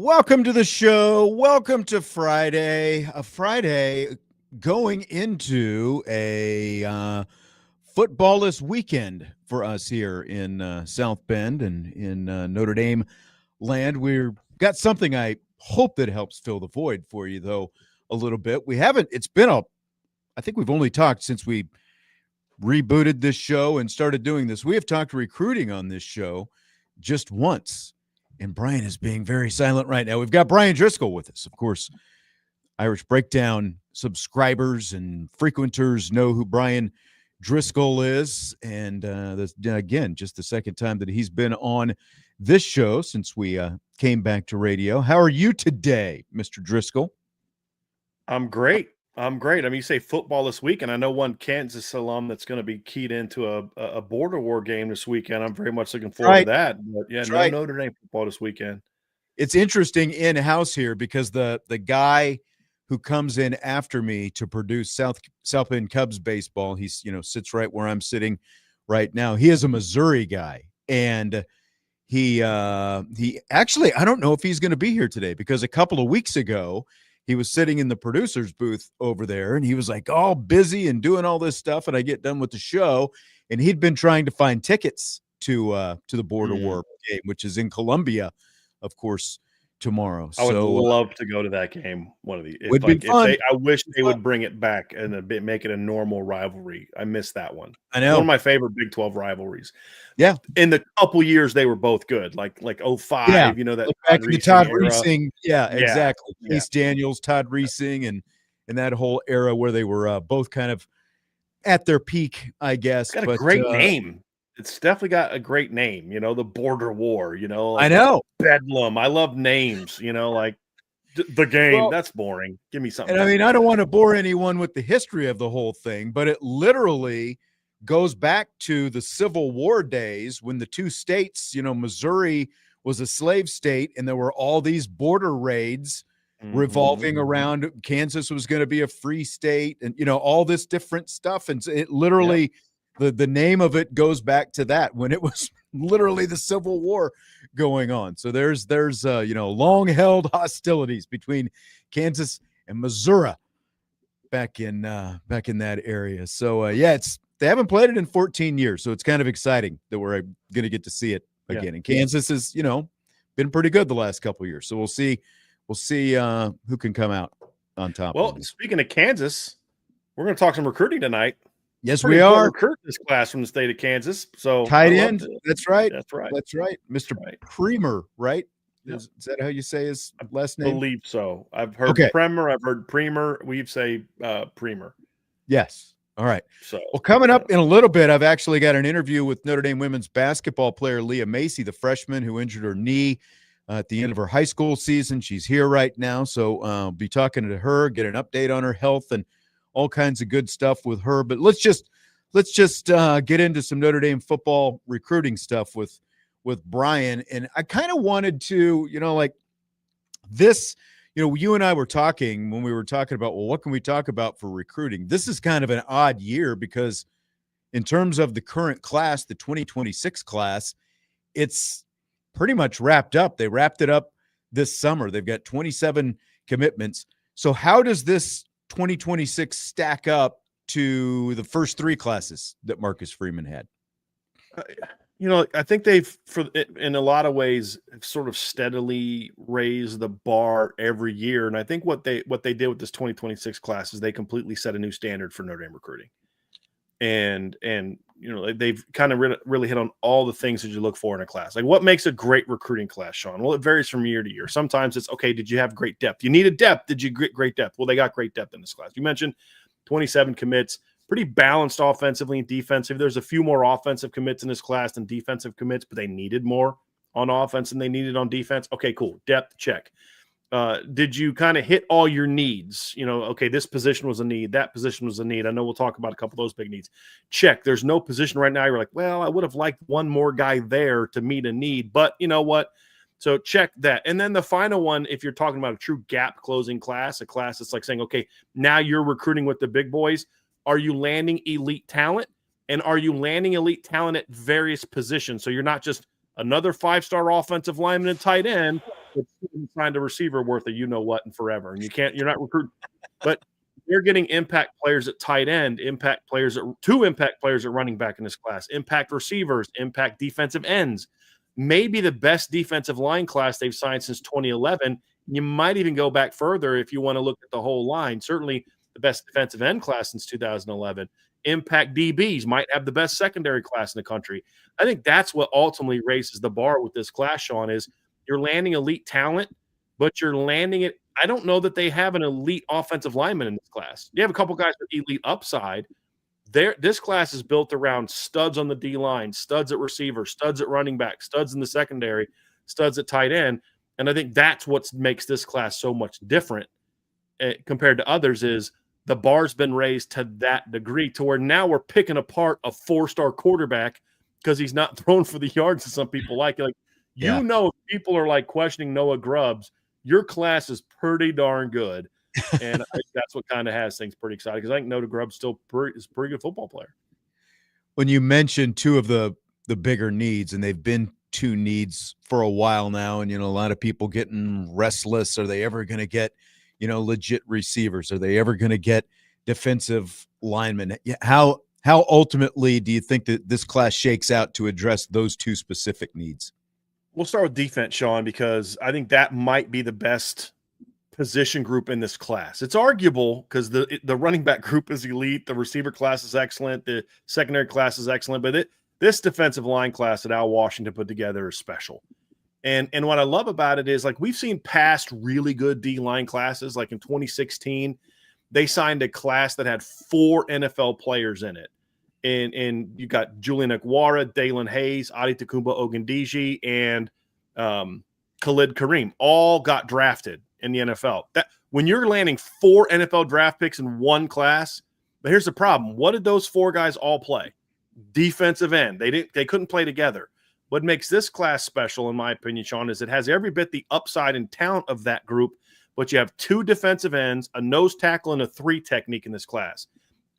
Welcome to the show. Welcome to Friday. A Friday going into a footballless weekend for us here in South Bend and in Notre Dame land. We've got something I hope that helps fill the void for you, though, a little bit. I think we've only talked since we rebooted this show and started doing this. We have talked recruiting on this show just once. And Bryan is being very silent right now. We've got Bryan Driskell with us. Of course, Irish Breakdown subscribers and frequenters know who Bryan Driskell is. And again, just the second time that he's been on this show since we came back to radio. How are you today, Mr. Driskell? I'm great. I mean, you say football this weekend. I know one Kansas alum that's going to be keyed into a border war game this weekend. I'm very much looking forward to that. But yeah, Notre Dame football this weekend. It's interesting in-house here because the guy who comes in after me to produce South Bend Cubs baseball, he's sits right where I'm sitting right now. He is a Missouri guy, and he actually, I don't know if he's going to be here today because a couple of weeks ago he was sitting in the producer's booth over there, and he was like all busy and doing all this stuff. And I get done with the show, and he'd been trying to find tickets to the Border War game, which is in Columbia, of course, tomorrow. I would love to go to that game. One of these would be fun. I wish they would bring it back and make it a normal rivalry. I miss that one. I know, one of my favorite Big 12 rivalries. Yeah, in the couple years they were both good, like 05. Yeah. That back in the Todd Reesing. Yeah, exactly. Yeah. Chase Daniels, Todd Reesing, and that whole era where they were both kind of at their peak, I guess. It's got a great name. It's definitely got a great name, the Border War, I know. Bedlam. I love names, like the game. Well, that's boring. Give me something. And I mean, I don't want to bore anyone with the history of the whole thing, but it literally goes back to the Civil War days when the two states, Missouri was a slave state, and there were all these border raids revolving around Kansas was going to be a free state, and all this different stuff. And it literally the name of it goes back to that, when it was literally the Civil War going on. So there's long held hostilities between Kansas and Missouri back in that area. So they haven't played it in 14 years, so it's kind of exciting that we're going to get to see it again. Yeah. And Kansas has been pretty good the last couple of years, so we'll see who can come out on top. Well, speaking of Kansas, we're going to talk some recruiting tonight. Yes, we are. Recruit this class from the state of Kansas. So tight end. That's right. Mr. Premer, right? Is that how you say his last name? I believe so. I've heard Premer. I've heard Premer. We'd say Premer. Yes. All right. So, coming up in a little bit, I've actually got an interview with Notre Dame women's basketball player Leah Macy, the freshman who injured her knee at the end of her high school season. She's here right now, so I'll be talking to her, get an update on her health and all kinds of good stuff with her. But let's just get into some Notre Dame football recruiting stuff with Bryan. And I kind of wanted to, this, you and I were talking when we were talking about, well, what can we talk about for recruiting? This is kind of an odd year because in terms of the current class, the 2026 class, it's pretty much wrapped up. They wrapped it up this summer. They've got 27 commitments. So how does this 2026 stack up to the first three classes that Marcus Freeman had? I think they've, in a lot of ways, sort of steadily raised the bar every year. And I think what they did with this 2026 class is they completely set a new standard for Notre Dame recruiting. And they've kind of really hit on all the things that you look for in a class. Like, what makes a great recruiting class, Sean? Well, it varies from year to year. Sometimes it's, okay, did you have great depth? You needed depth. Did you get great depth? Well, they got great depth in this class. You mentioned 27 commits, pretty balanced offensively and defensively. There's a few more offensive commits in this class than defensive commits, but they needed more on offense than they needed on defense. Okay, cool. Depth, check. Did you kind of hit all your needs? Okay, this position was a need, that position was a need. I know we'll talk about a couple of those big needs. Check. There's no position right now you're like, well, I would have liked one more guy there to meet a need, but you know what? So check that. And then the final one, if you're talking about a true gap closing class, a class that's like saying, okay, now you're recruiting with the big boys. Are you landing elite talent? And are you landing elite talent at various positions? So you're not just another 5-star offensive lineman and tight end. but find a receiver worth a you-know-what and forever, and you're not recruiting. But they're getting impact players at tight end, two impact players at running back in this class, impact receivers, impact defensive ends. Maybe the best defensive line class they've signed since 2011. You might even go back further if you want to look at the whole line. Certainly the best defensive end class since 2011. Impact DBs might have the best secondary class in the country. I think that's what ultimately raises the bar with this class, Sean, is you're landing elite talent, but you're landing it. I don't know that they have an elite offensive lineman in this class. You have a couple guys with elite upside. This class is built around studs on the D-line, studs at receiver, studs at running back, studs in the secondary, studs at tight end. And I think that's what makes this class so much different compared to others is the bar's been raised to that degree to where now we're picking apart a 4-star quarterback because he's not thrown for the yards that some people like. You know, if people are like questioning Noah Grubbs, your class is pretty darn good. And I think that's what kind of has things pretty excited because I think Noah Grubbs still is a pretty good football player. When you mentioned two of the bigger needs, and they've been two needs for a while now, and, a lot of people getting restless. Are they ever going to get, legit receivers? Are they ever going to get defensive linemen? How ultimately do you think that this class shakes out to address those two specific needs? We'll start with defense, Sean, because I think that might be the best position group in this class. It's arguable because the running back group is elite, the receiver class is excellent, the secondary class is excellent, but this defensive line class that Al Washington put together is special. And what I love about it is we've seen past really good D-line classes. Like in 2016, they signed a class that had 4 NFL players in it. And you got Julian Okwara, Dalen Hayes, Adetokunbo Ogundeji, and Khalid Kareem all got drafted in the NFL. That when you're landing 4 NFL draft picks in one class, but here's the problem. What did those 4 guys all play? Defensive end. They couldn't play together. What makes this class special, in my opinion, Sean, is it has every bit the upside and talent of that group, but you have 2 defensive ends, a nose tackle, and a 3 technique in this class.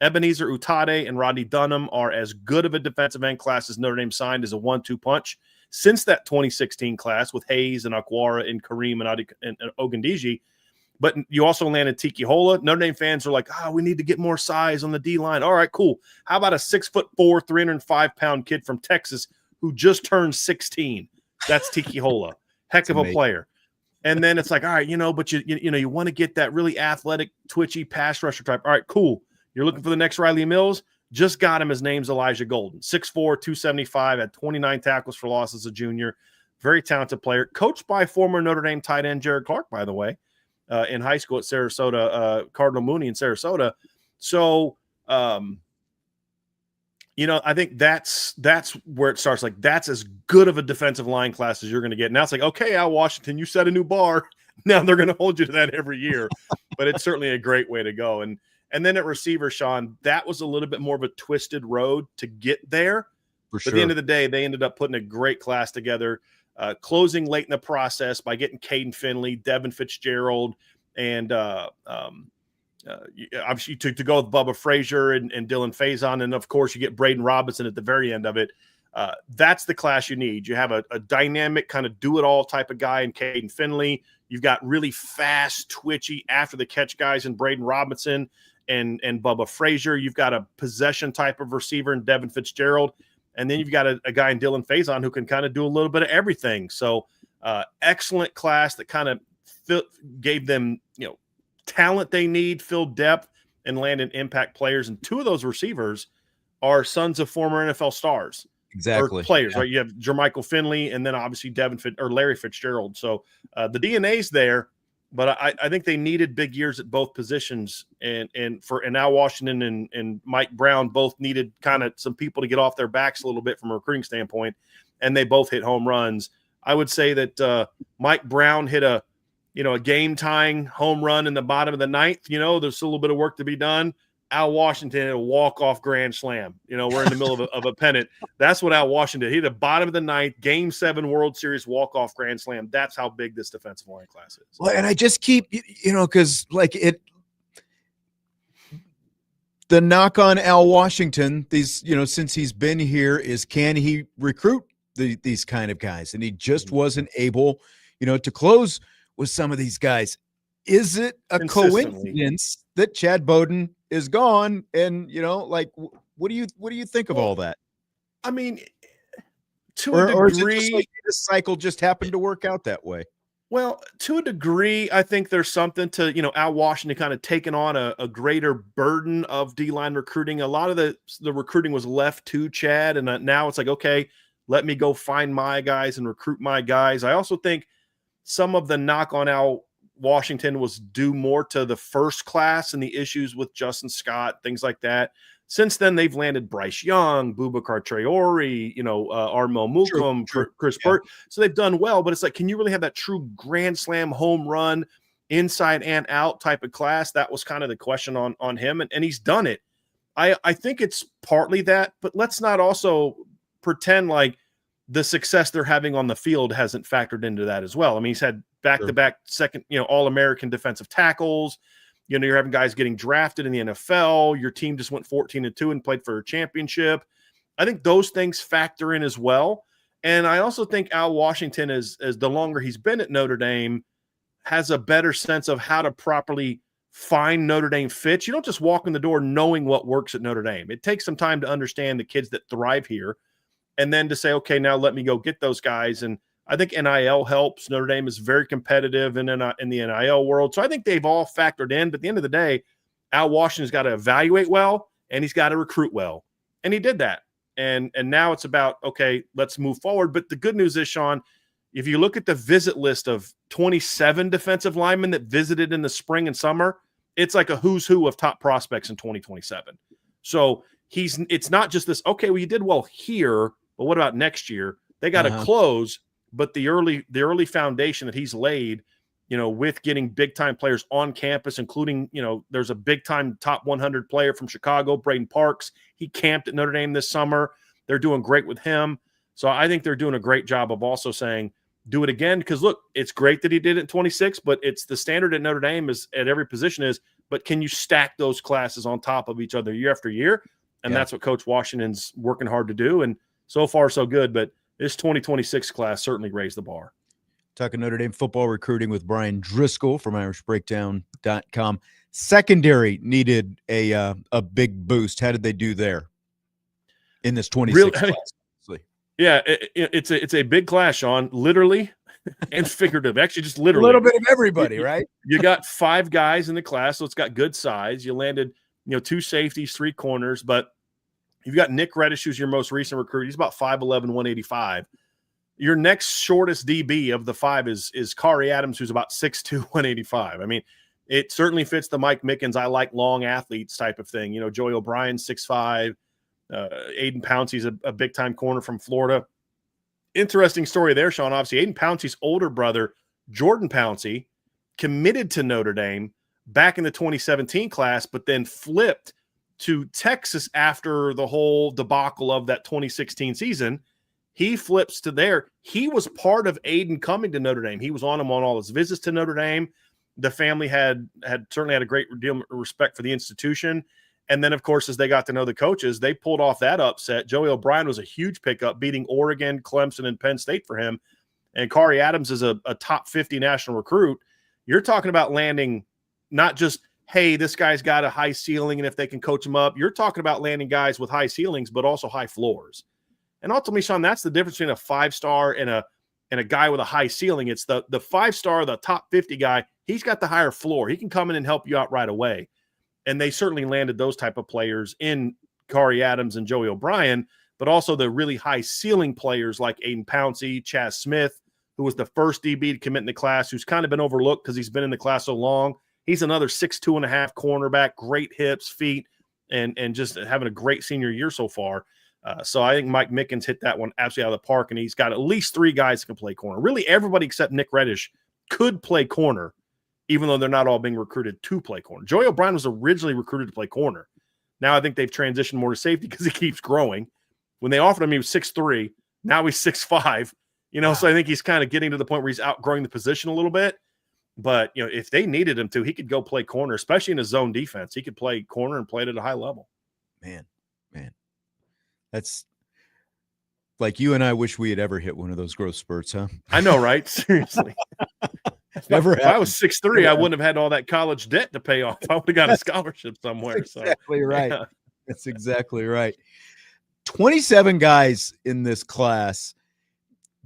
Ebenezer Utade and Rodney Dunham are as good of a defensive end class as Notre Dame signed as a 1-2 punch since that 2016 class with Hayes and Okwara and Kareem and Ogundeji. But you also landed Tiki Hola. Notre Dame fans are like, we need to get more size on the D-line. All right, cool. How about a 6'4", 305-pound kid from Texas who just turned 16? That's Tiki Hola. Heck of a player. And then it's like, all right, but you want to get that really athletic, twitchy pass rusher type. All right, cool. You're looking for the next Riley Mills? Just got him. His name's Elijah Golden. 6'4", 275, had 29 tackles for loss as a junior. Very talented player. Coached by former Notre Dame tight end Jared Clark, by the way, in high school at Sarasota, Cardinal Mooney in Sarasota. So, I think that's where it starts. That's as good of a defensive line class as you're going to get. Now it's like, okay, Al Washington, you set a new bar. Now they're going to hold you to that every year. But it's certainly a great way to go. And then at receiver, Sean, that was a little bit more of a twisted road to get there. But at the end of the day, they ended up putting a great class together, closing late in the process by getting Caden Finley, Devin Fitzgerald, and obviously to go with Bubba Frazier and Dylan Faison. And, of course, you get Braden Robinson at the very end of it. That's the class you need. You have a dynamic kind of do-it-all type of guy in Caden Finley. You've got really fast, twitchy, after-the-catch guys in Braden Robinson and Bubba Frazier. You've got a possession type of receiver in Devin Fitzgerald. And then you've got a guy in Dylan Faison who can kind of do a little bit of everything. So excellent class that kind of gave them, talent they need, filled depth, and landed impact players. And 2 of those receivers are sons of former NFL stars. Exactly. Or players, right? You have Jermichael Finley and then obviously Larry Fitzgerald. So the DNA's there. But I think they needed big years at both positions, and Al Washington and Mike Brown both needed kind of some people to get off their backs a little bit from a recruiting standpoint, and they both hit home runs. I would say that Mike Brown hit a game-tying home run in the bottom of the 9th. There's still a little bit of work to be done. Al Washington hit a walk-off grand slam. We're in the middle of a pennant. That's what Al Washington did. He hit the bottom of the 9th, Game 7 World Series walk-off grand slam. That's how big this defensive line class is. Well, and I just keep, because the knock on Al Washington, since he's been here, is can he recruit these kind of guys? And he just wasn't able, to close with some of these guys. Is it a coincidence that Chad Bowden is gone? And, what do you think of all that? I mean, to a degree, or is it just like this cycle just happened to work out that way? Well, to a degree, I think there's something to, Al Washington kind of taking on a greater burden of D-line recruiting. A lot of the recruiting was left to Chad, and now it's like, okay, let me go find my guys and recruit my guys. I also think some of the knock on Al Washington was due more to the first class and the issues with Justin Scott, things like that. Since then, they've landed Bryce Young, Boubacar Traore, Armel Mukum, Chris Burt. So they've done well, but it's like, can you really have that true grand slam home run, inside and out type of class? That was kind of the question on him, and he's done it. I think it's partly that, but let's not also pretend like the success they're having on the field hasn't factored into that as well. I mean, he's had back-to-back second, All-American defensive tackles. You're having guys getting drafted in the NFL. Your team just went 14-2 and played for a championship. I think those things factor in as well. And I also think Al Washington, as the longer he's been at Notre Dame, has a better sense of how to properly find Notre Dame fits. You don't just walk in the door knowing what works at Notre Dame. It takes some time to understand the kids that thrive here, and then to say, okay, now let me go get those guys. And I think NIL helps. Notre Dame is very competitive in the NIL world. So I think they've all factored in. But at the end of the day, Al Washington's got to evaluate well, and he's got to recruit well. And he did that. And now it's about, okay, let's move forward. But the good news is, Sean, if you look at the visit list of 27 defensive linemen that visited in the spring and summer, it's like a who's who of top prospects in 2027. So it's not just this, okay, well, you did well here, but what about next year? They got to close. But the early foundation that he's laid, with getting big time players on campus, including, there's a big time top 100 player from Chicago, Braden Parks. He camped at Notre Dame this summer. They're doing great with him. So I think they're doing a great job of also saying, do it again. Because look, it's great that he did it in 26, but it's the standard at Notre Dame is at every position is, but can you stack those classes on top of each other year after year? And that's what Coach Washington's working hard to do. And so far, so good. But this 2026 class certainly raised the bar. Talking Notre Dame football recruiting with Bryan Driskell from IrishBreakdown.com. Secondary needed a big boost. How did they do there in this 26 class? Yeah, it's a big class, Sean, literally and figurative. Actually, just literally. A little bit of everybody, right? You got 5 guys in the class, so it's got good size. You landed, 2 safeties, 3 corners, but you've got Nick Reddish, who's your most recent recruit. He's about 5'11", 185. Your next shortest DB of the 5 is Kari Adams, who's about 6'2", 185. I mean, it certainly fits the Mike Mickens, I like long athletes type of thing. Joey O'Brien, 6'5". Aiden Pouncey's a big-time corner from Florida. Interesting story there, Sean. Obviously, Aiden Pouncey's older brother, Jordan Pouncey, committed to Notre Dame back in the 2017 class, but then flipped to Texas after the whole debacle of that 2016 season. He flips to there. He was part of Aiden coming to Notre Dame. He was on him on all his visits to Notre Dame. The family had certainly had a great deal of respect for the institution. And then, of course, as they got to know the coaches, they pulled off that upset. Joey O'Brien was a huge pickup, beating Oregon, Clemson, and Penn State for him. And Kari Adams is a top 50 national recruit. You're talking about landing not just, hey, this guy's got a high ceiling, and if they can coach him up, you're talking about landing guys with high ceilings, but also high floors. And ultimately, Sean, that's the difference between a 5-star and a guy with a high ceiling. It's the 5-star, the top 50 guy. He's got the higher floor. He can come in and help you out right away. And they certainly landed those type of players in Kari Adams and Joey O'Brien, but also the really high ceiling players like Aiden Pouncey, Chaz Smith, who was the first DB to commit in the class, who's kind of been overlooked because he's been in the class so long. He's another 6'2.5" cornerback, great hips, feet, and just having a great senior year so far. So I think Mike Mickens hit that one absolutely out of the park, and he's got at least 3 guys that can play corner. Really, everybody except Nick Reddish could play corner, even though they're not all being recruited to play corner. Joey O'Brien was originally recruited to play corner. Now I think they've transitioned more to safety because he keeps growing. When they offered him, he was 6'3". Now he's 6'5". Wow. So I think he's kind of getting to the point where he's outgrowing the position a little bit. But, if they needed him to, he could go play corner, especially in his zone defense. He could play corner and play it at a high level. Man. That's Like you and I wish we had ever hit one of those growth spurts, huh? I know, right? Seriously. Never if I was 6'3", I wouldn't have had all that college debt to pay off. I would have got a scholarship somewhere. That's exactly right. Yeah. That's exactly right. 27 guys in this class.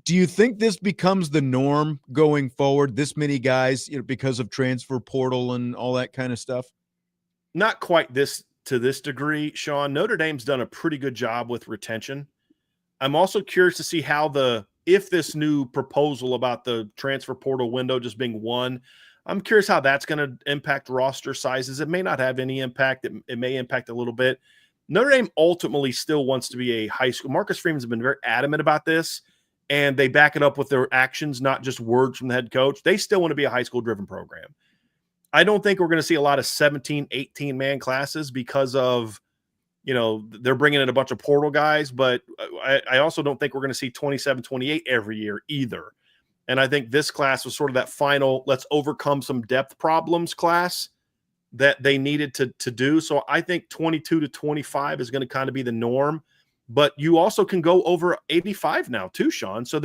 Do you think this becomes the norm going forward? This many guys, because of transfer portal and all that kind of stuff? Not quite to this degree, Sean. Notre Dame's done a pretty good job with retention. I'm also curious to see if this new proposal about the transfer portal window just being one, I'm curious how that's going to impact roster sizes. It may not have any impact. It may impact a little bit. Notre Dame ultimately still wants to be a high school. Marcus Freeman's been very adamant about this, and they back it up with their actions, not just words from the head coach. They still want to be a high school driven program. I don't think we're going to see a lot of 17, 18 man classes because of, they're bringing in a bunch of portal guys, but I also don't think we're going to see 27, 28 every year either. And I think this class was sort of that final, let's overcome some depth problems class that they needed to do. So I think 22 to 25 is going to kind of be the norm, but you also can go over 85 now too, Sean. So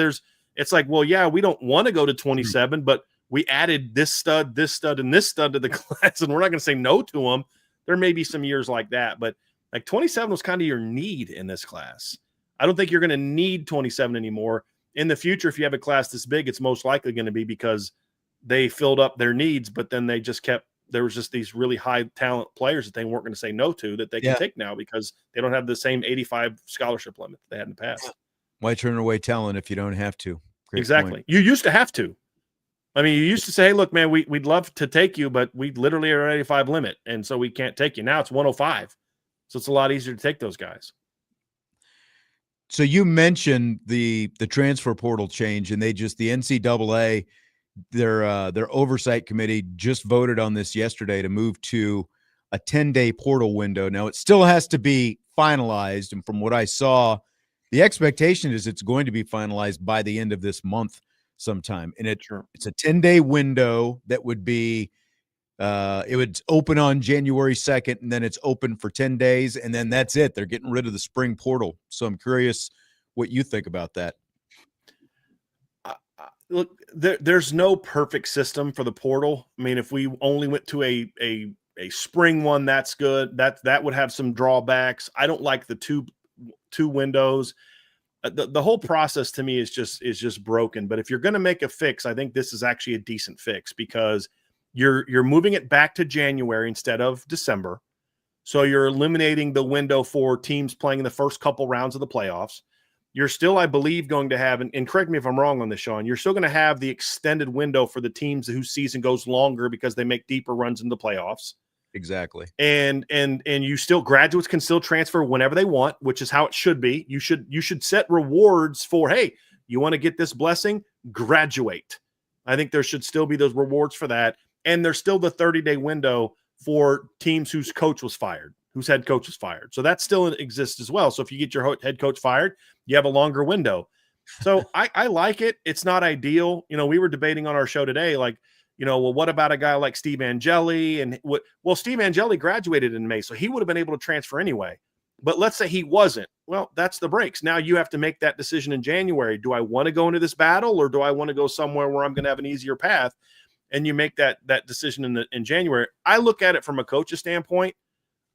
it's like, well, yeah, we don't want to go to 27, but we added this stud, and this stud to the class, and we're not going to say no to them. There may be some years like that, but like 27 was kind of your need in this class. I don't think you're going to need 27 anymore. In the future, if you have a class this big, it's most likely going to be because they filled up their needs, but then there was just these really high talent players that they weren't going to say no to that they can take now because they don't have the same 85 scholarship limit they had in the past. Why turn away talent if you don't have to? Great exactly. point. You used to have to. I mean, you used to say, hey, look, man, we'd love to take you, but we literally are at 85 limit, and so we can't take you. Now it's 105. So it's a lot easier to take those guys. So you mentioned the transfer portal change, and the NCAA, their oversight committee just voted on this yesterday to move to a 10-day portal window. Now it still has to be finalized, and from what I saw, the expectation is it's going to be finalized by the end of this month sometime. And it's a 10-day window that would be it would open on January 2nd, and then it's open for 10 days, and then that's it. They're getting rid of the spring portal. So I'm curious what you think about that. Look, there's no perfect system for the portal. I mean, if we only went to a spring one, that's good. That would have some drawbacks. I don't like the two windows. The whole process to me is just broken. But if you're going to make a fix, I think this is actually a decent fix because you're moving it back to January instead of December. So you're eliminating the window for teams playing in the first couple rounds of the playoffs. You're still, I believe, going to have, and correct me if I'm wrong on this, Sean, you're still going to have the extended window for the teams whose season goes longer because they make deeper runs in the playoffs. Exactly. And you still, graduates can still transfer whenever they want, which is how it should be. You should set rewards for, hey, you want to get this blessing, graduate. I think there should still be those rewards for that. And there's still the 30-day window for teams whose coach was fired, whose head coach was fired. So that still exists as well. So if you get your head coach fired, you have a longer window. So I like it. It's not ideal. We were debating on our show today, like, well, what about a guy like Steve Angeli? And Steve Angeli graduated in May, so he would have been able to transfer anyway. But let's say he wasn't. Well, that's the breaks. Now you have to make that decision in January. Do I want to go into this battle, or do I want to go somewhere where I'm going to have an easier path? And you make that decision in January. I look at it from a coach's standpoint.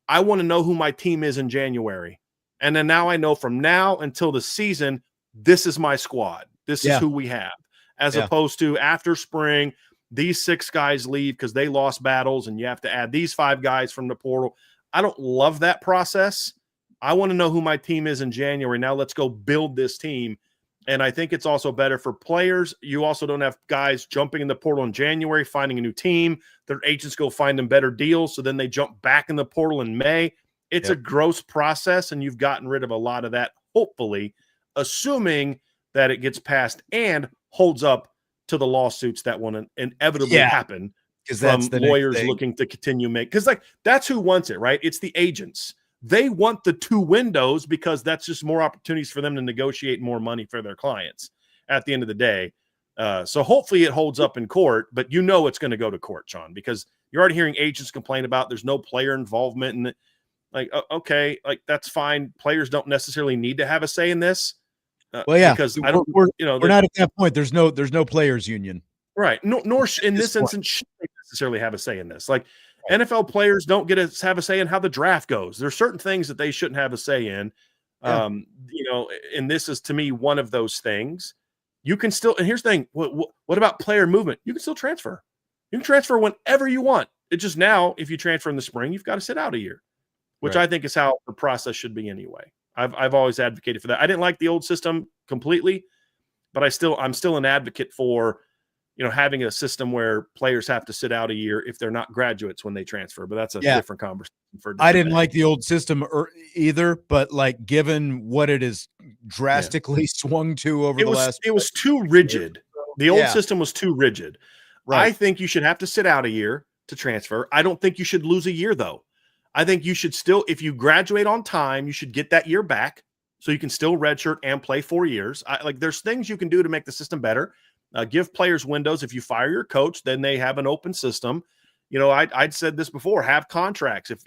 I want to know who my team is in January. And then now I know from now until the season, this is my squad. This is who we have. As opposed to after spring, these 6 guys leave because they lost battles and you have to add these 5 guys from the portal. I don't love that process. I want to know who my team is in January. Now let's go build this team. And I think it's also better for players. You also don't have guys jumping in the portal in January, finding a new team. Their agents go find them better deals, so then they jump back in the portal in May. It's a gross process, and you've gotten rid of a lot of that, hopefully, assuming that it gets passed and holds up to the lawsuits that will inevitably happen from lawyers looking to continue because that's who wants it, right? It's the agents. They want the 2 windows because that's just more opportunities for them to negotiate more money for their clients at the end of the day. So hopefully it holds up in court, but it's going to go to court, Sean, because you're already hearing agents complain about there's no player involvement. And okay, like that's fine. Players don't necessarily need to have a say in this. Well, yeah, because I don't, we're you know, we're not at that point. There's no players union. right. Nor in This this point. instance should they necessarily have a say in this. Like NFL players don't get to have a say in how the draft goes. There's certain things that they shouldn't have a say in. Yeah. And this is to me one of those things. You can still, and here's the thing: what about player movement? You can still transfer. You can transfer whenever you want. It's just now, if you transfer in the spring, you've got to sit out a year, which I think is how the process should be anyway. I've always advocated for that. I didn't like the old system completely, but I'm still an advocate for, having a system where players have to sit out a year if they're not graduates when they transfer. But that's a different conversation for a different I didn't day. like the old system either, but like given what it is drastically swung to over the last, it was too rigid. The old system was too rigid. Right. I think you should have to sit out a year to transfer. I don't think you should lose a year though. I think you should still, if you graduate on time, you should get that year back so you can still redshirt and play 4 years. There's things you can do to make the system better. Give players windows. If you fire your coach, then they have an open system. I'd said this before, have contracts. If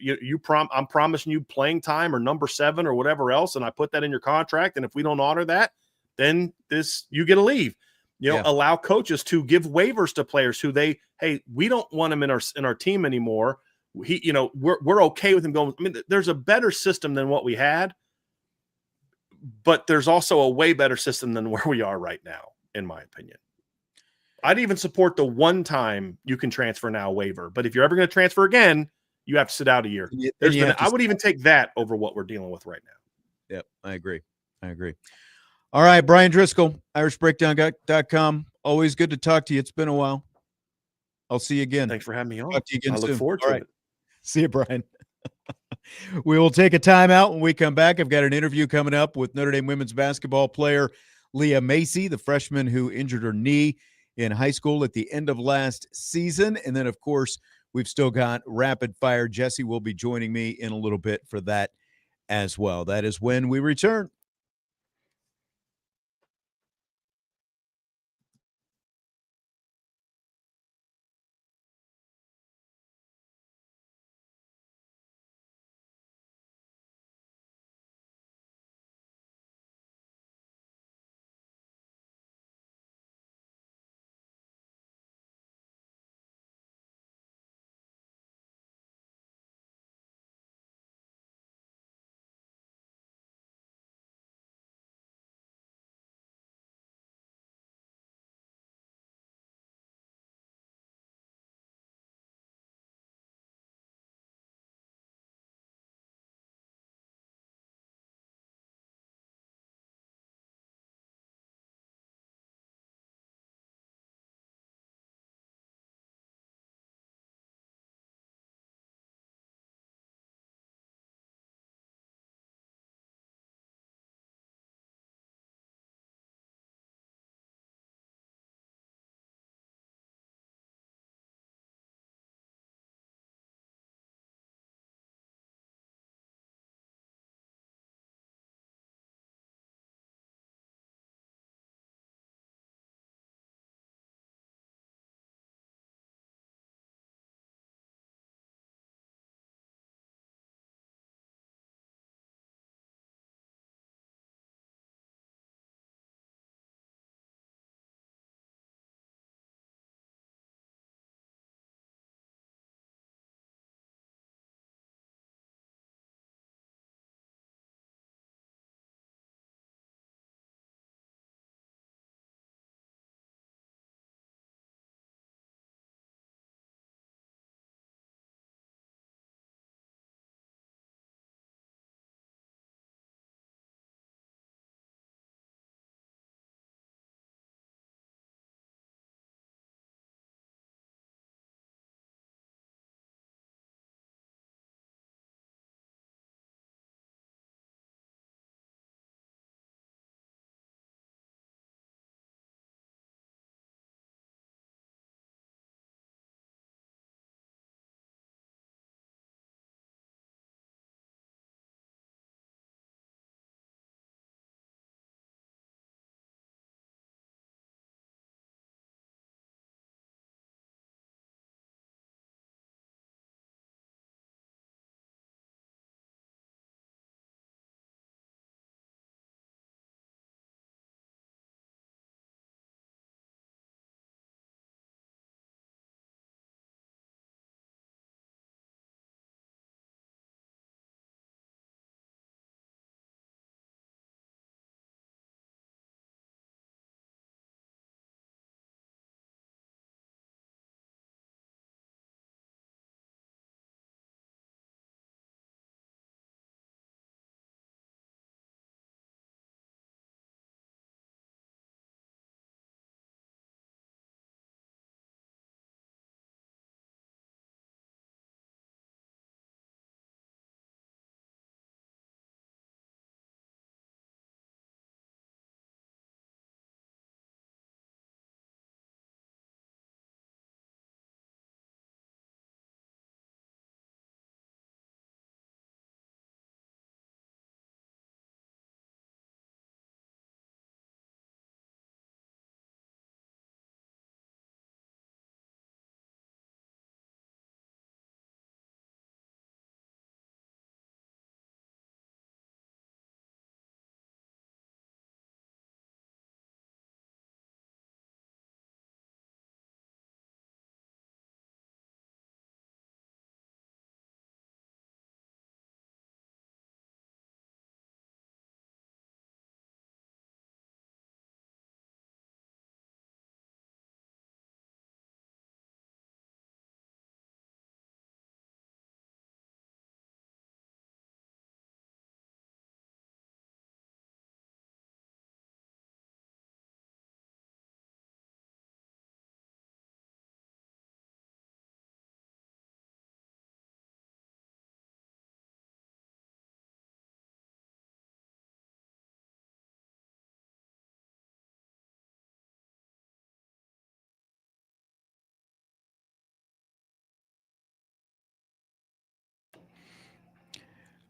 I'm promising you playing time or number 7 or whatever else, and I put that in your contract. And if we don't honor that, then you get a leave. Allow coaches to give waivers to players who we don't want him in our team anymore. We're okay with him going. I mean, there's a better system than what we had, but there's also a way better system than where we are right now, in my opinion. I'd even support the one time you can transfer now waiver, but if you're ever going to transfer again, you have to sit out a year. I would even take that over what we're dealing with right now. Yep, I agree. All right, Bryan Driskell, IrishBreakdown.com. Always good to talk to you. It's been a while. I'll see you again. Thanks for having me on. Talk to you again I soon. look forward to it. See you, Bryan. We will take a timeout when we come back. I've got an interview coming up with Notre Dame women's basketball player Leah Macy, the freshman who injured her knee in high school at the end of last season. And then, of course, we've still got rapid fire. Jesse will be joining me in a little bit for that as well. That is when we return.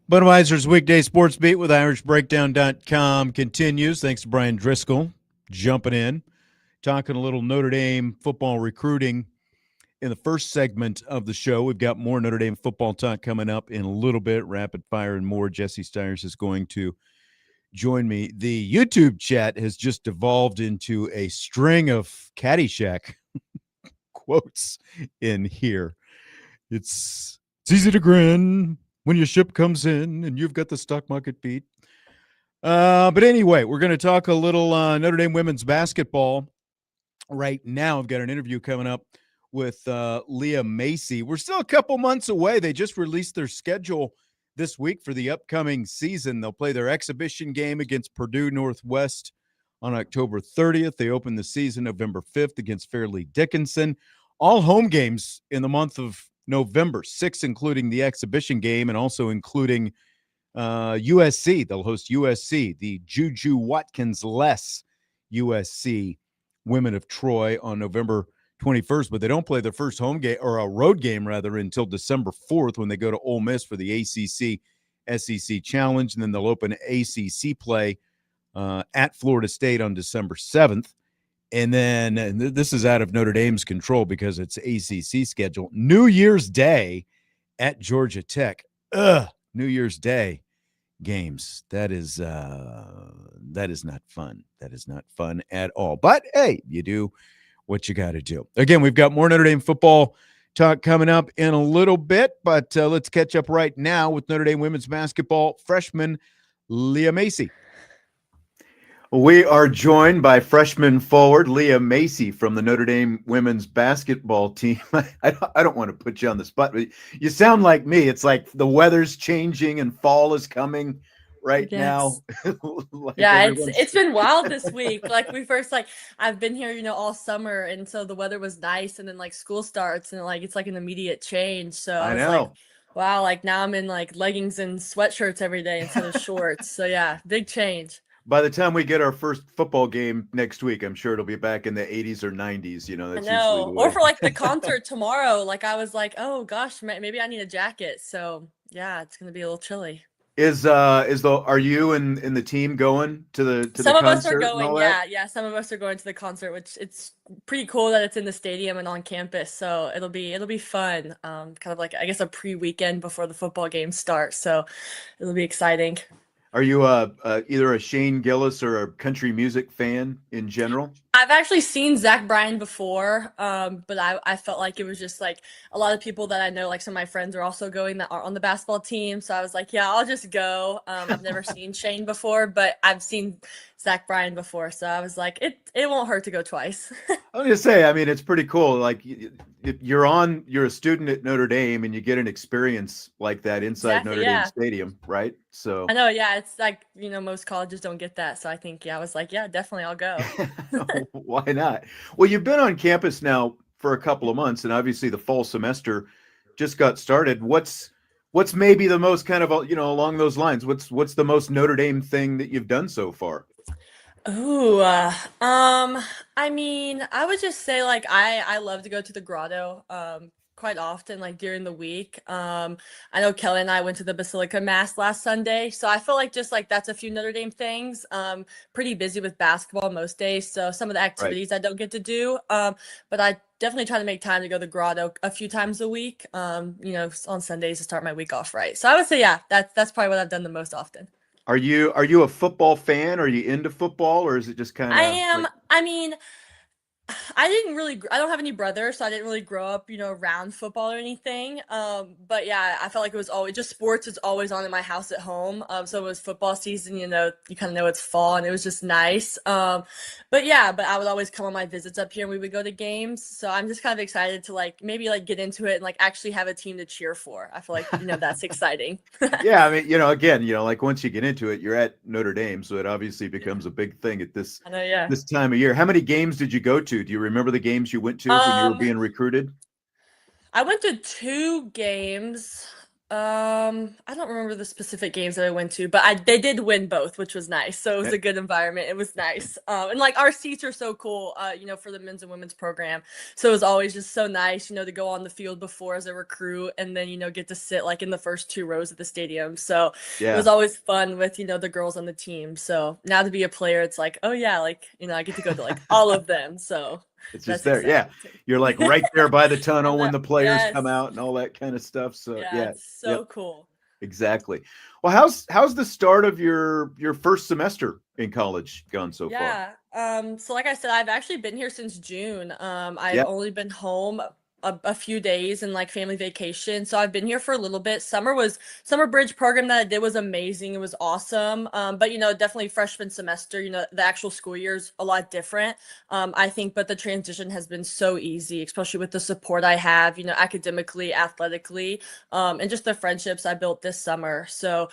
Budweiser's Weekday Sportsbeat with IrishBreakdown.com continues. Thanks to Bryan Driskell jumping in, talking a little Notre Dame football recruiting in the first segment of the show. We've got more Notre Dame football talk coming up in a little bit, rapid fire and more. Jesse Stiers is going to join me. The YouTube chat has just devolved into a string of Caddyshack quotes in here. It's easy to grin when your ship comes in and you've got the stock market beat. But anyway, we're going to talk a little Notre Dame women's basketball right now. I've got an interview coming up with Leah Macy. We're still a couple months away. They just released their schedule this week for the upcoming season. They'll play their exhibition game against Purdue Northwest on October 30th. They open the season November 5th against Fairleigh Dickinson. All home games in the month of November, 6 including the exhibition game and also including USC. They'll host USC, the Juju Watkins-less USC Women of Troy on November 21st, but they don't play their first home game or a road game rather until December 4th when they go to Ole Miss for the ACC SEC Challenge, and then they'll open ACC play at Florida State on December 7th. And then this is out of Notre Dame's control because it's ACC schedule. New Year's Day at Georgia Tech. New Year's Day games. That is not fun. That is not fun at all. But hey, you do what you got to do. Again, we've got more Notre Dame football talk coming up in a little bit, but let's catch up right now with Notre Dame women's basketball freshman Leah Macy. We are joined by freshman forward Leah Macy from the Notre Dame women's basketball team. I don't want to put you on the spot, but you sound like me. It's like the weather's changing and fall is coming right now. Like yeah, it's been wild this week. Like I've been here, all summer, and so the weather was nice, and then like school starts, and like it's like an immediate change. So I was like, wow, like now I'm in like leggings and sweatshirts every day instead of shorts. So yeah, big change. By the time we get our first football game next week, I'm sure it'll be back in the 80s or 90s. That's usually the way. Or for like the concert tomorrow, like I was like, oh gosh, maybe I need a jacket. So yeah, it's gonna be a little chilly. Are you and the team going to the concert? Some of us are going, yeah. Some of us are going to the concert, which it's pretty cool that it's in the stadium and on campus. So it'll be fun. Kind of like I guess a pre-weekend before the football games start. So it'll be exciting. Are you either a Shane Gillis or a country music fan in general? I've actually seen Zach Bryan before, but I felt like it was just like a lot of people that I know, like some of my friends are also going that are on the basketball team. So I was like, yeah, I'll just go. I've never seen Shane before, but I've seen Zach Bryan before. So I was like, it won't hurt to go twice. I was going to say, I mean, it's pretty cool. Like you're a student at Notre Dame and you get an experience like that inside Notre Dame Stadium, right? So I know, yeah, it's like, most colleges don't get that. So I think, I was like, yeah, definitely I'll go. Why not? Well, you've been on campus now for a couple of months, and obviously the fall semester just got started. What's maybe the most kind of, along those lines, what's the most Notre Dame thing that you've done so far? Ooh, I mean, I would just say like I love to go to the grotto quite often, like during the week. I know Kelly and I went to the Basilica Mass last Sunday, so I feel like just like that's a few Notre Dame things. Pretty busy with basketball most days, so some of the activities I don't get to do. But I definitely try to make time to go to the grotto a few times a week. On Sundays to start my week off right. So I would say, yeah, that's probably what I've done the most often. Are you a football fan? Are you into football, or is it just kind of? I am. I mean, I don't have any brothers, so I didn't really grow up, around football or anything. But yeah, I felt like it was always just sports is always on in my house at home. So it was football season, you kind of know it's fall and it was just nice. But I would always come on my visits up here and we would go to games. So I'm just kind of excited to maybe get into it and actually have a team to cheer for. I feel like, that's exciting. Yeah. I mean, again, once you get into it, you're at Notre Dame. So it obviously becomes a big thing at this time of year. How many games did you go to? Do you remember the games you went to when you were being recruited? I went to 2 games. I don't remember the specific games that I went to, but they did win both, which was nice. So it was a good environment. It was nice. And like our seats are so cool, for the men's and women's program. So it was always just so nice, to go on the field before as a recruit and then, get to sit like in the first 2 rows of the stadium. So it was always fun with, the girls on the team. So now to be a player, it's like, oh yeah, like, I get to go to like all of them. So it's just there. Yeah. You're like right there by the tunnel when the players come out and all that kind of stuff. So yeah. It's so cool. Exactly. Well, how's the start of your first semester in college gone so far? So like I said, I've actually been here since June. I've only been home a few days and like family vacation. So I've been here for a little bit. Summer bridge program that I did was amazing. It was awesome. But definitely freshman semester, the actual school year is a lot different. I think, but the transition has been so easy, especially with the support I have, academically, athletically, and just the friendships I built this summer. So,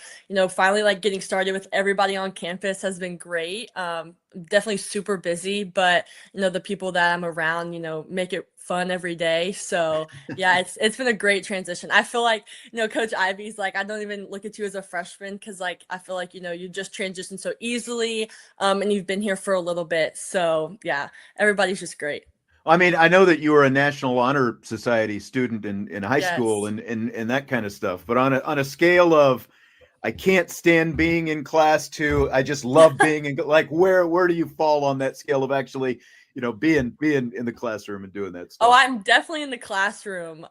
finally like getting started with everybody on campus has been great. Definitely super busy, but the people that I'm around, make it fun every day. So yeah, it's been a great transition. I feel like, Coach Ivy's like, I don't even look at you as a freshman because like I feel like, you just transition so easily, and you've been here for a little bit. So yeah, everybody's just great. I mean, I know that you were a National Honor Society student in high school and that kind of stuff, but on a scale of I can't stand being in class to I just love being in, like where do you fall on that scale of actually being in the classroom and doing that stuff? Oh, I'm definitely in the classroom.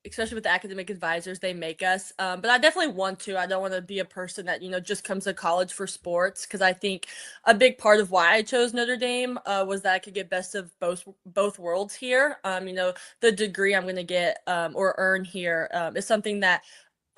Especially with the academic advisors they make us. But I definitely want to. I don't want to be a person that, just comes to college for sports, because I think a big part of why I chose Notre Dame was that I could get best of both worlds here. The degree I'm going to get or earn here is something that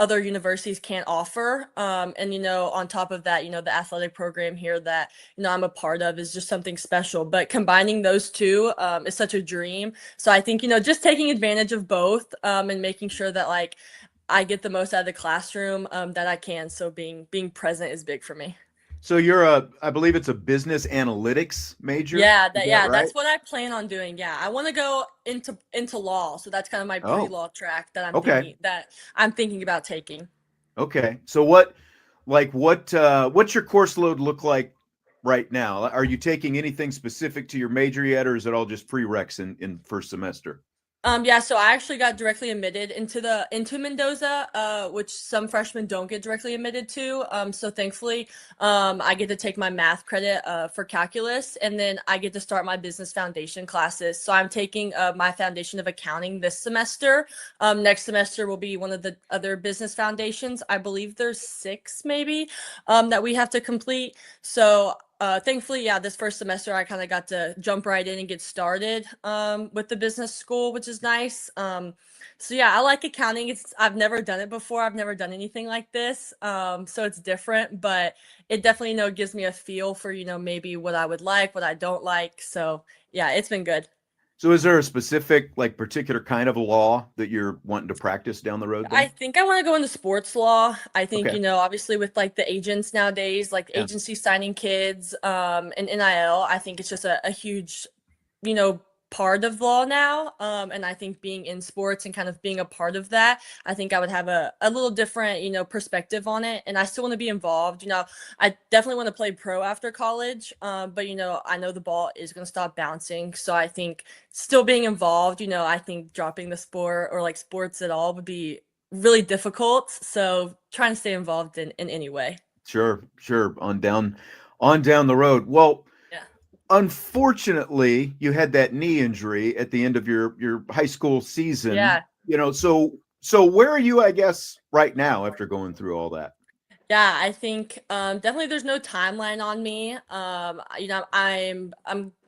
other universities can't offer. And, on top of that, the athletic program here that, I'm a part of is just something special. But combining those two is such a dream. So I think, just taking advantage of both and making sure that like I get the most out of the classroom that I can. So being present is big for me. So I believe it's a business analytics major. Yeah, Right? that's what I plan on doing. Yeah, I want to go into law, so that's kind of my pre-law track that I'm thinking about taking. Okay, so what's your course load look like right now? Are you taking anything specific to your major yet, or is it all just prereqs in first semester? So I actually got directly admitted into Mendoza, which some freshmen don't get directly admitted to. So thankfully, I get to take my math credit for calculus, and then I get to start my business foundation classes. So I'm taking my foundation of accounting this semester. Next semester will be one of the other business foundations. I believe there's 6 maybe that we have to complete. So thankfully, this first semester I kind of got to jump right in and get started with the business school, which is nice. So yeah, I like accounting. I've never done it before. I've never done anything like this. So it's different, but it definitely, gives me a feel for, maybe what I would like, what I don't like. So yeah, it's been good. So is there a specific, like, particular kind of law that you're wanting to practice down the road then? I think I want to go into sports law. I think, obviously with like the agents nowadays, like agency signing kids, and NIL, I think it's just a huge, part of law now. And I think being in sports and kind of being a part of that, I think I would have a little different, perspective on it. And I still want to be involved. I definitely want to play pro after college. But, I know the ball is going to stop bouncing. So I think still being involved, I think dropping the sport or like sports at all would be really difficult. So trying to stay involved in any way. Sure. On down the road. Well, unfortunately, you had that knee injury at the end of your high school season. Yeah. So where are you, I guess, right now after going through all that? Yeah, I think definitely there's no timeline on me. I'm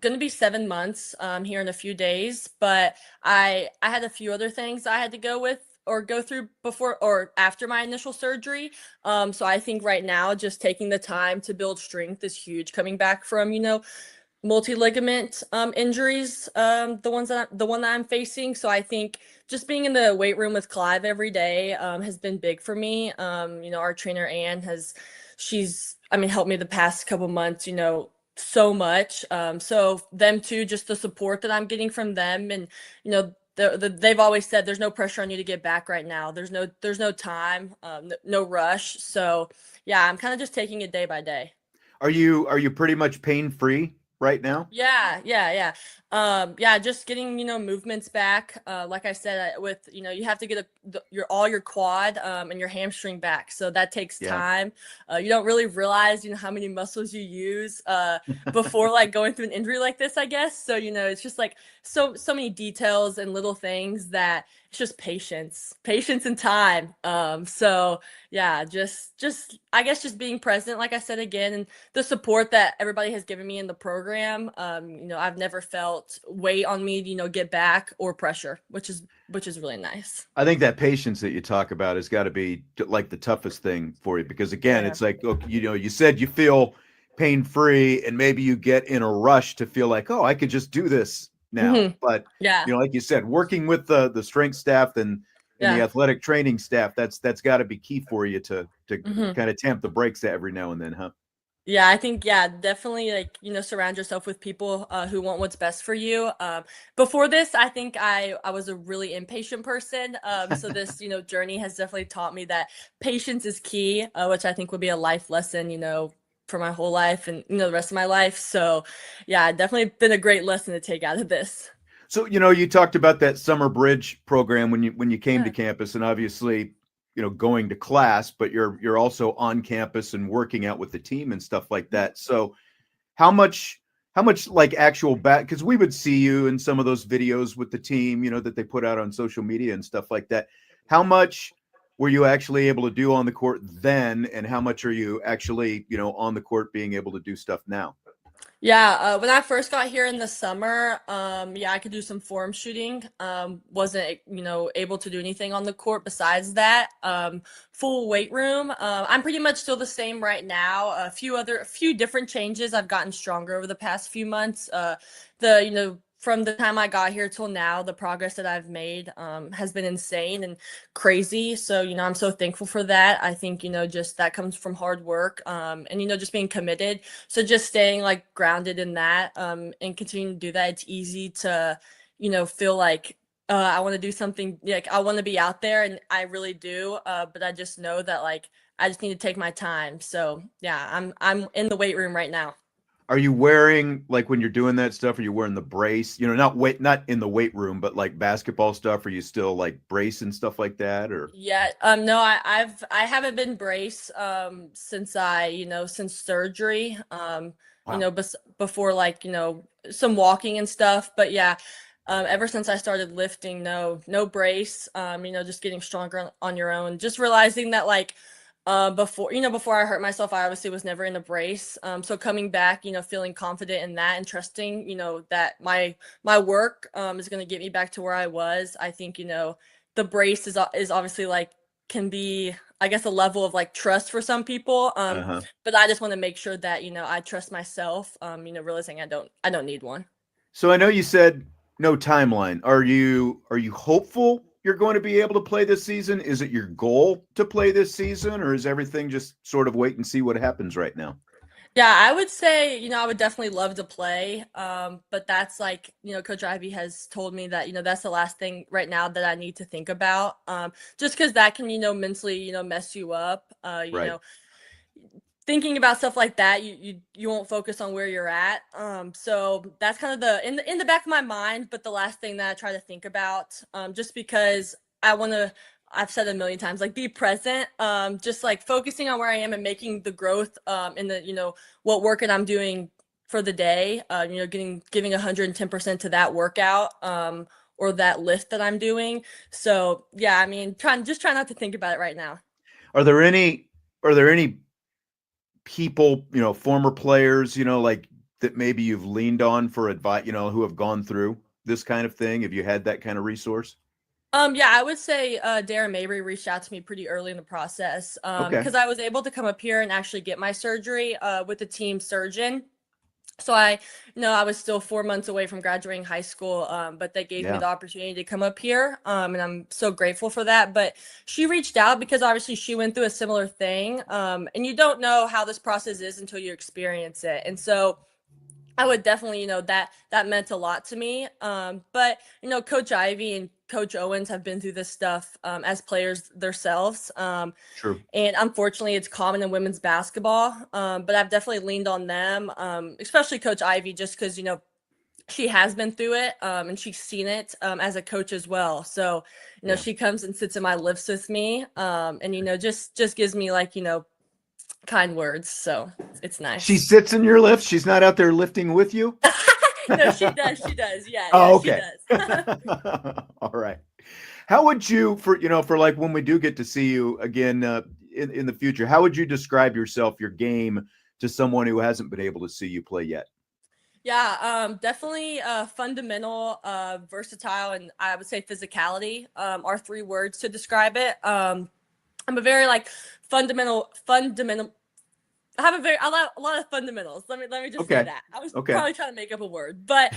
gonna be 7 months here in a few days, but I had a few other things I had to go through before or after my initial surgery. So I think right now just taking the time to build strength is huge. Coming back from, multi-ligament injuries, the one that I'm facing. So I think just being in the weight room with Clive every day has been big for me. Our trainer Ann she's helped me the past couple months, so much. So them too, just the support that I'm getting from them and, they've always said there's no pressure on you to get back right now. There's no time, no rush. So yeah, I'm kind of just taking it day by day. Are you pretty much pain free right now? Yeah. Yeah, just getting, movements back. Like I said, with, you have to get your quad, and your hamstring back. So that takes Yeah. time. You don't really realize, how many muscles you use, before like going through an injury like this, I guess. So, it's just like so many details and little things that it's just patience and time. So yeah, just I guess just being present, like I said again, and the support that everybody has given me in the program. I've never felt weight on me to, get back or pressure, which is really nice. I think that patience that you talk about has got to be like the toughest thing for you, because again, Yeah. it's like, okay, you said you feel pain free, and maybe you get in a rush to feel like, oh, I could just do this now. Mhm. But Yeah. like you said, working with the strength staff and the Yeah. athletic training staff, that's got to be key for you to Mhm. kind of tamp the brakes every now and then, huh? Yeah, I think, yeah, definitely, like, surround yourself with people, who want what's best for you. Before this, I think I was a really impatient person. So this, journey has definitely taught me that patience is key, which I think would be a life lesson, for my whole life and, the rest of my life. So yeah, definitely been a great lesson to take out of this. So, you talked about that summer bridge program when you came to Yeah. campus, and obviously, going to class, but you're also on campus and working out with the team and stuff like that. So, how much like actual back, because we would see you in some of those videos with the team, that they put out on social media and stuff like that. How much were you actually able to do on the court then, and how much are you actually, on the court being able to do stuff now? Yeah, when I first got here in the summer, yeah, I could do some form shooting. Wasn't, able to do anything on the court besides that. Full weight room. I'm pretty much still the same right now. A few different changes. I've gotten stronger over the past few months. From the time I got here till now, the progress that I've made, has been insane and crazy. So, I'm so thankful for that. I think, just that comes from hard work, and, just being committed. So just staying like grounded in that, and continuing to do that, it's easy to, feel like, I want to do something, like I want to be out there, and I really do. But I just know that like I just need to take my time. So yeah, I'm in the weight room right now. Are you wearing, like, when you're doing that stuff, are you wearing the brace? Not in the weight room, but like basketball stuff, are you still like brace and stuff like that? Or Yeah, no, I haven't been braced, since since surgery, wow. before, like, some walking and stuff. But yeah, ever since I started lifting, no brace, just getting stronger on your own, just realizing that, like, before I hurt myself, I obviously was never in a brace. So coming back, feeling confident in that and trusting, that my work, is going to get me back to where I was. I think, the brace is obviously like can be, I guess, a level of like trust for some people. Uh-huh. But I just want to make sure that, I trust myself, realizing I don't need one. So I know you said no timeline. Are you hopeful you're going to be able to play this season? Is it your goal to play this season, or is everything just sort of wait and see what happens right now? Yeah, I would say, I would definitely love to play. But that's like, Coach Ivy has told me that, that's the last thing right now that I need to think about. Just because that can, mentally, mess you up. Right. Thinking about stuff like that, you won't focus on where you're at. So that's kind of in the back of my mind, but the last thing that I try to think about, just because I want to, I've said a million times, like be present, just like focusing on where I am and making the growth, in the, what work that I'm doing for the day, giving 110% to that workout, or that lift that I'm doing. So yeah, I mean, try not to think about it right now. Are there any people, former players, like that maybe you've leaned on for advice, who have gone through this kind of thing? Have you had that kind of resource? Yeah, I would say, Darren Mabry reached out to me pretty early in the process, Okay. because I was able to come up here and actually get my surgery, with the team surgeon. So I was still 4 months away from graduating high school, but they gave me Yeah. the opportunity to come up here, and I'm so grateful for that. But she reached out because obviously she went through a similar thing, and you don't know how this process is until you experience it. And so I would definitely, that meant a lot to me. But Coach Ivy and Coach Owens have been through this stuff as players themselves. True. And unfortunately, it's common in women's basketball. But I've definitely leaned on them, especially Coach Ivy, just because she has been through it, and she's seen it as a coach as well. So she comes and sits in my lifts with me, and just gives me like kind words. So it's nice. She sits in your lift. She's not out there lifting with you. No, she does. She does. Yeah. Oh, okay. She does. All right. How would you, for like when we do get to see you again in the future, how would you describe yourself, your game, to someone who hasn't been able to see you play yet? Yeah, definitely fundamental, versatile, and I would say physicality are 3 words to describe it. I'm a very fundamental. I have a lot of fundamentals. Let me just say that. I was probably trying to make up a word, but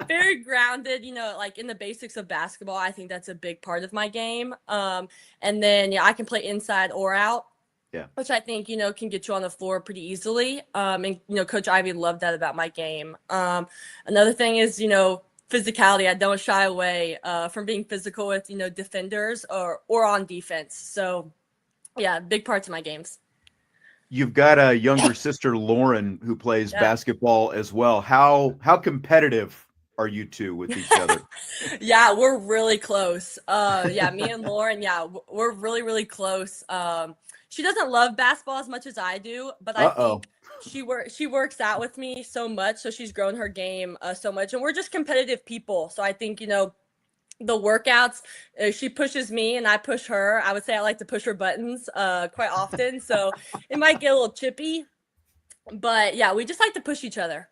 very grounded, like in the basics of basketball. I think that's a big part of my game. And then I can play inside or out. Yeah. Which I think, can get you on the floor pretty easily. And Coach Ivy loved that about my game. Another thing is, physicality. I don't shy away from being physical with, defenders or on defense. So yeah, big parts of my games. You've got a younger sister, Lauren, who plays basketball as well. How competitive are you two with each other? Yeah, we're really close. Me and Lauren, we're really, really close. She doesn't love basketball as much as I do, but I think she works out with me so much. So she's grown her game so much, and we're just competitive people. So I think, the workouts, she pushes me and I push her. I would say I like to push her buttons quite often. So it might get a little chippy, but yeah, we just like to push each other.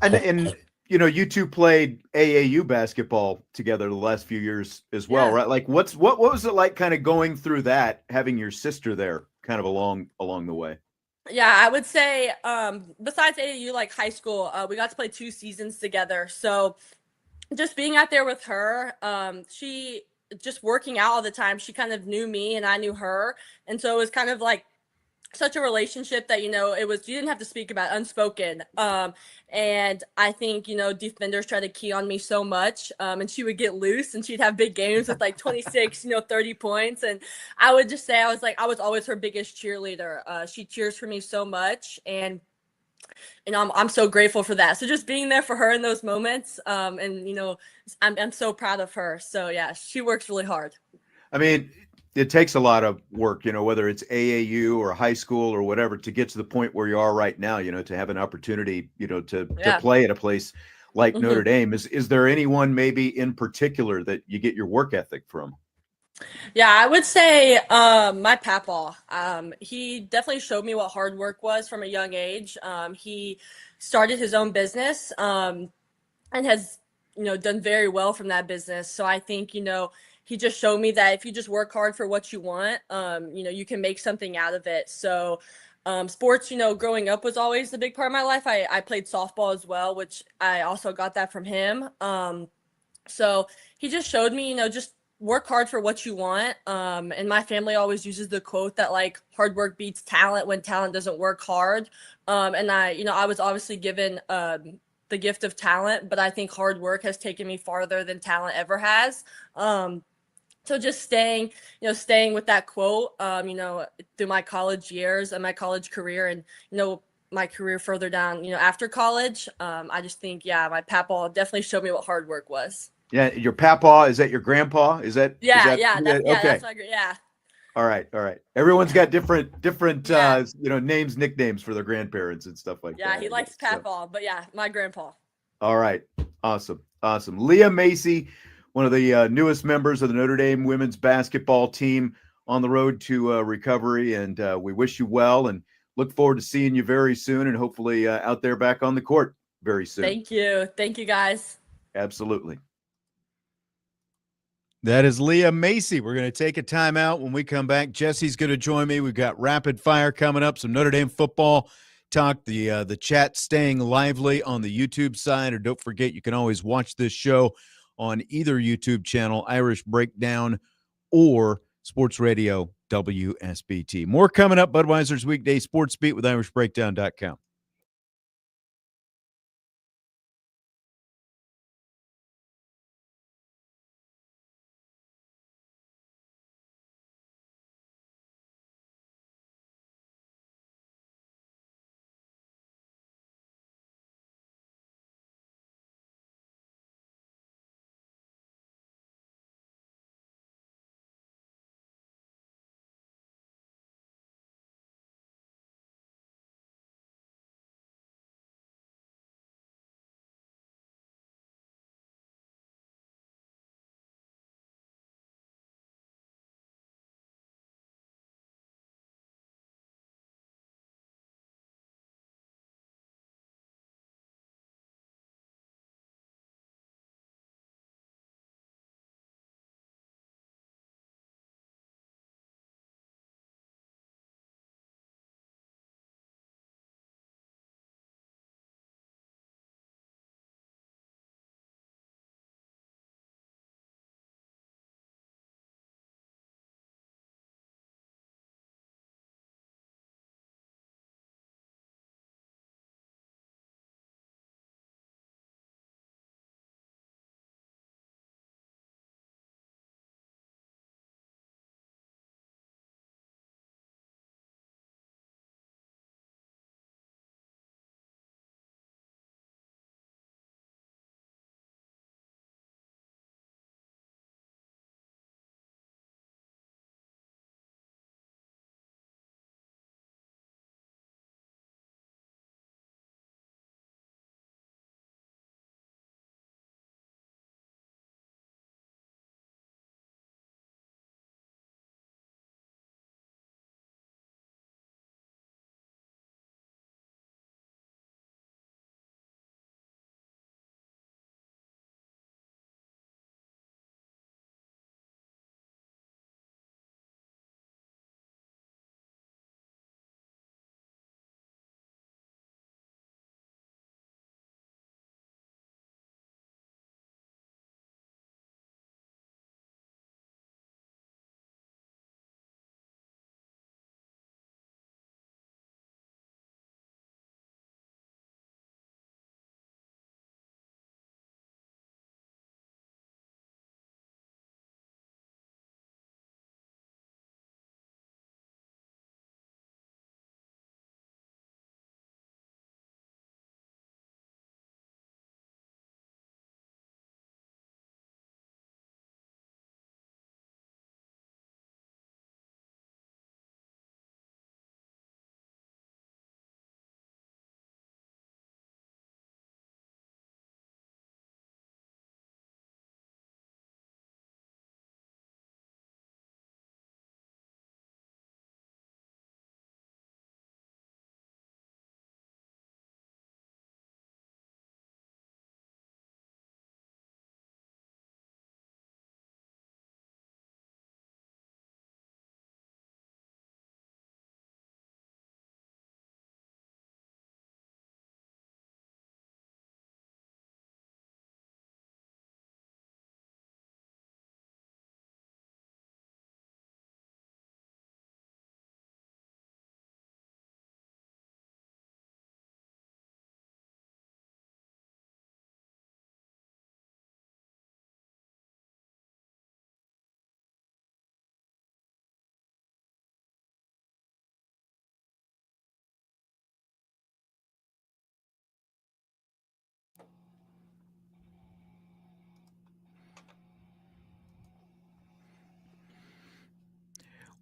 And you two played AAU basketball together the last few years as well, right? Like what was it like kind of going through that, having your sister there kind of along the way? Yeah, I would say besides AAU, like high school, we got to play 2 seasons together. So just being out there with her, she just working out all the time. She kind of knew me and I knew her. And so it was kind of like such a relationship that, it was, you didn't have to speak about, unspoken. And I think, defenders try to key on me so much, and she would get loose and she'd have big games with like 26, 30 points. And I would just say, I was always her biggest cheerleader. She cheers for me so much. And I'm so grateful for that. So just being there for her in those moments, and I'm so proud of her. So yeah, she works really hard. I mean, it takes a lot of work, whether it's AAU or high school or whatever, to get to the point where you are right now, to have an opportunity, to play at a place like Notre Dame. Is there anyone maybe in particular that you get your work ethic from? Yeah, I would say my papaw. He definitely showed me what hard work was from a young age. He started his own business and has, done very well from that business. So I think, he just showed me that if you just work hard for what you want, you can make something out of it. So sports, growing up was always a big part of my life. I played softball as well, which I also got that from him. So he just showed me, just work hard for what you want. And my family always uses the quote that like hard work beats talent when talent doesn't work hard. And I was obviously given the gift of talent, but I think hard work has taken me farther than talent ever has. So just staying with that quote, through my college years and my college career and, my career further down, after college, I just think, my papaw definitely showed me what hard work was. Yeah. Your papaw, is that your grandpa? Is that? Yeah. Okay. That's yeah. All right. Everyone's got different names, nicknames for their grandparents and stuff like that. Yeah, he likes papaw, but my grandpa. All right. Awesome. Leah Macy, one of the newest members of the Notre Dame women's basketball team, on the road to recovery, and we wish you well and look forward to seeing you very soon, and hopefully out there back on the court very soon. Thank you guys. Absolutely. That is Leah Macy. We're going to take a timeout. When we come back, Jesse's going to join me. We've got rapid fire coming up, some Notre Dame football talk, the chat staying lively on the YouTube side. Or don't forget, you can always watch this show on either YouTube channel, Irish Breakdown or Sports Radio WSBT. More coming up. Budweiser's Weekday Sports Beat with IrishBreakdown.com.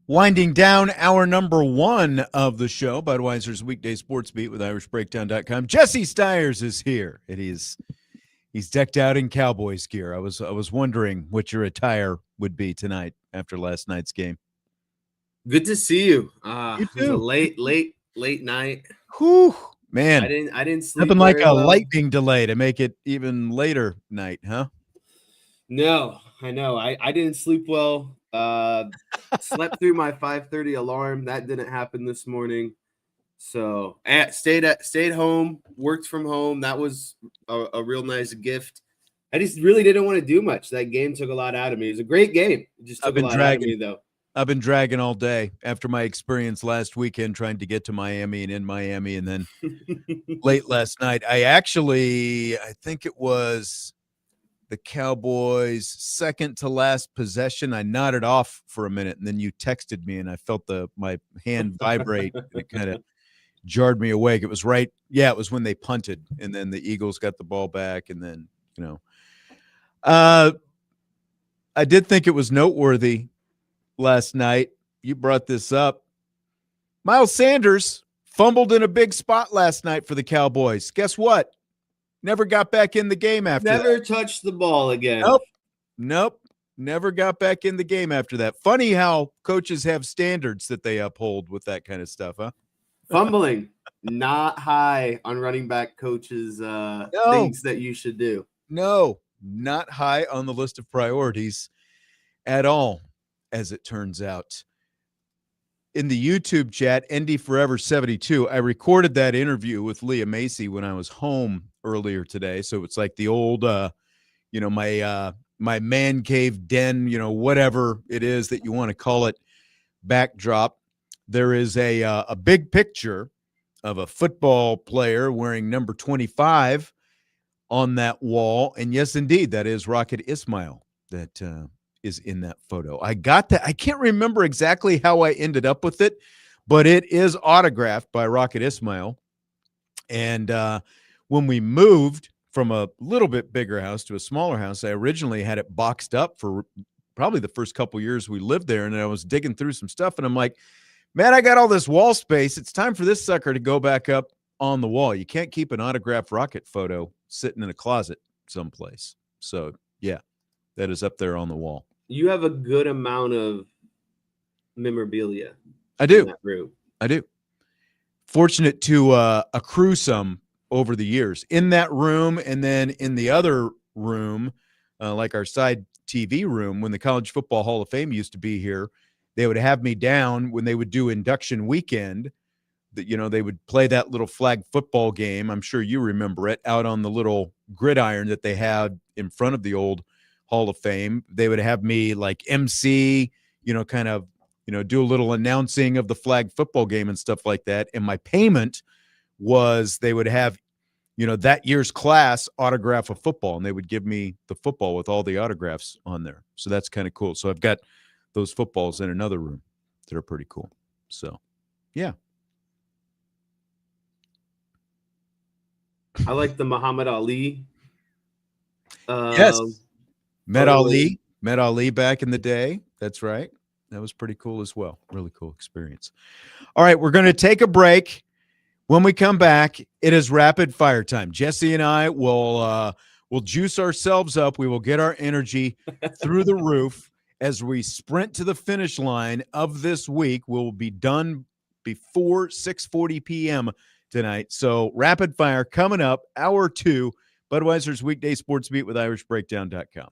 Winding down hour number 1 of the show, Budweiser's Weekday Sports Beat with IrishBreakdown.com. Jesse Stiers is here. He's decked out in Cowboys gear. I was wondering what your attire would be tonight after last night's game. Good to see you. You It was a too. late night. Whew, man. I didn't sleep. Nothing like very a well. lightning delay to make it even later night, huh? No, I know. I didn't sleep well. Slept through my 5:30 alarm. That didn't happen this morning. So stayed home, worked from home. That was a real nice gift. I just really didn't want to do much. That game took a lot out of me. It was a great game. It just took a lot out of me, though. I've been dragging all day after my experience last weekend trying to get to Miami and in Miami, and then late last night. I think it was the Cowboys' second to last possession. I nodded off for a minute, and then you texted me, and I felt my hand vibrate, and it kind of jarred me awake. It was right. Yeah, it was when they punted, and then the Eagles got the ball back, and then, I did think it was noteworthy last night. You brought this up. Miles Sanders fumbled in a big spot last night for the Cowboys. Guess what? Never got back in the game after that. Never touched the ball again. Nope. Never got back in the game after that. Funny how coaches have standards that they uphold with that kind of stuff, huh? Fumbling, not high on running back coaches' things that you should do. No, not high on the list of priorities at all, as it turns out. In the YouTube chat, ND Forever 72, I recorded that interview with Leah Macy when I was home earlier today. So it's like the old, my man cave den, whatever it is that you want to call it, backdrop. There is a big picture of a football player wearing number 25 on that wall. And yes, indeed, that is Rocket Ismail that is in that photo. I got that. I can't remember exactly how I ended up with it, but it is autographed by Rocket Ismail. And when we moved from a little bit bigger house to a smaller house, I originally had it boxed up for probably the first couple years we lived there. And I was digging through some stuff, and I'm like, man, I got all this wall space. It's time for this sucker to go back up on the wall. You can't keep an autographed Rocket photo sitting in a closet someplace. So, yeah, that is up there on the wall. You have a good amount of memorabilia. I do. In that room. I do. Fortunate to accrue some over the years in that room, and then in the other room, like our side TV room, when the College Football Hall of Fame used to be here, they would have me down when they would do induction weekend. That they would play that little flag football game. I'm sure you remember it, out on the little gridiron that they had in front of the old Hall of Fame. They would have me like MC, kind of, do a little announcing of the flag football game and stuff like that. And my payment was they would have, that year's class autograph a football, and they would give me the football with all the autographs on there. So that's kind of cool. So I've got those footballs in another room that are pretty cool. So, yeah. I like the Muhammad Ali. Yes. Met Ali back in the day. That's right. That was pretty cool as well. Really cool experience. All right, we're going to take a break. When we come back, it is rapid fire time. Jesse and I will juice ourselves up. We will get our energy through the roof as we sprint to the finish line of this week. We'll be done before 6:40 p.m. tonight. So rapid fire coming up, hour 2, Budweiser's Weekday Sports Beat with IrishBreakdown.com.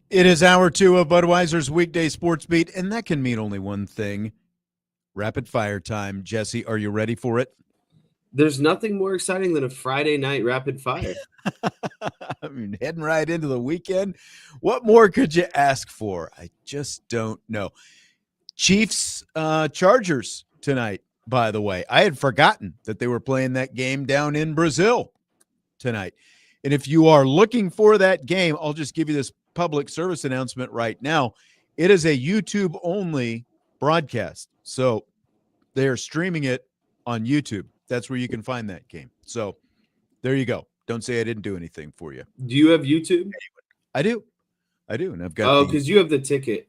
It is hour 2 of Budweiser's Weekday Sports Beat, and that can mean only one thing. Rapid fire time. Jesse, are you ready for it? There's nothing more exciting than a Friday night rapid fire. I mean, heading right into the weekend. What more could you ask for? I just don't know. Chiefs, Chargers tonight, by the way. I had forgotten that they were playing that game down in Brazil tonight. And if you are looking for that game, I'll just give you this public service announcement right now. It is a YouTube-only broadcast. So they are streaming it on YouTube. That's where you can find that game. So there you go. Don't say I didn't do anything for you. Do you have YouTube? I do. And I've got because you have the ticket.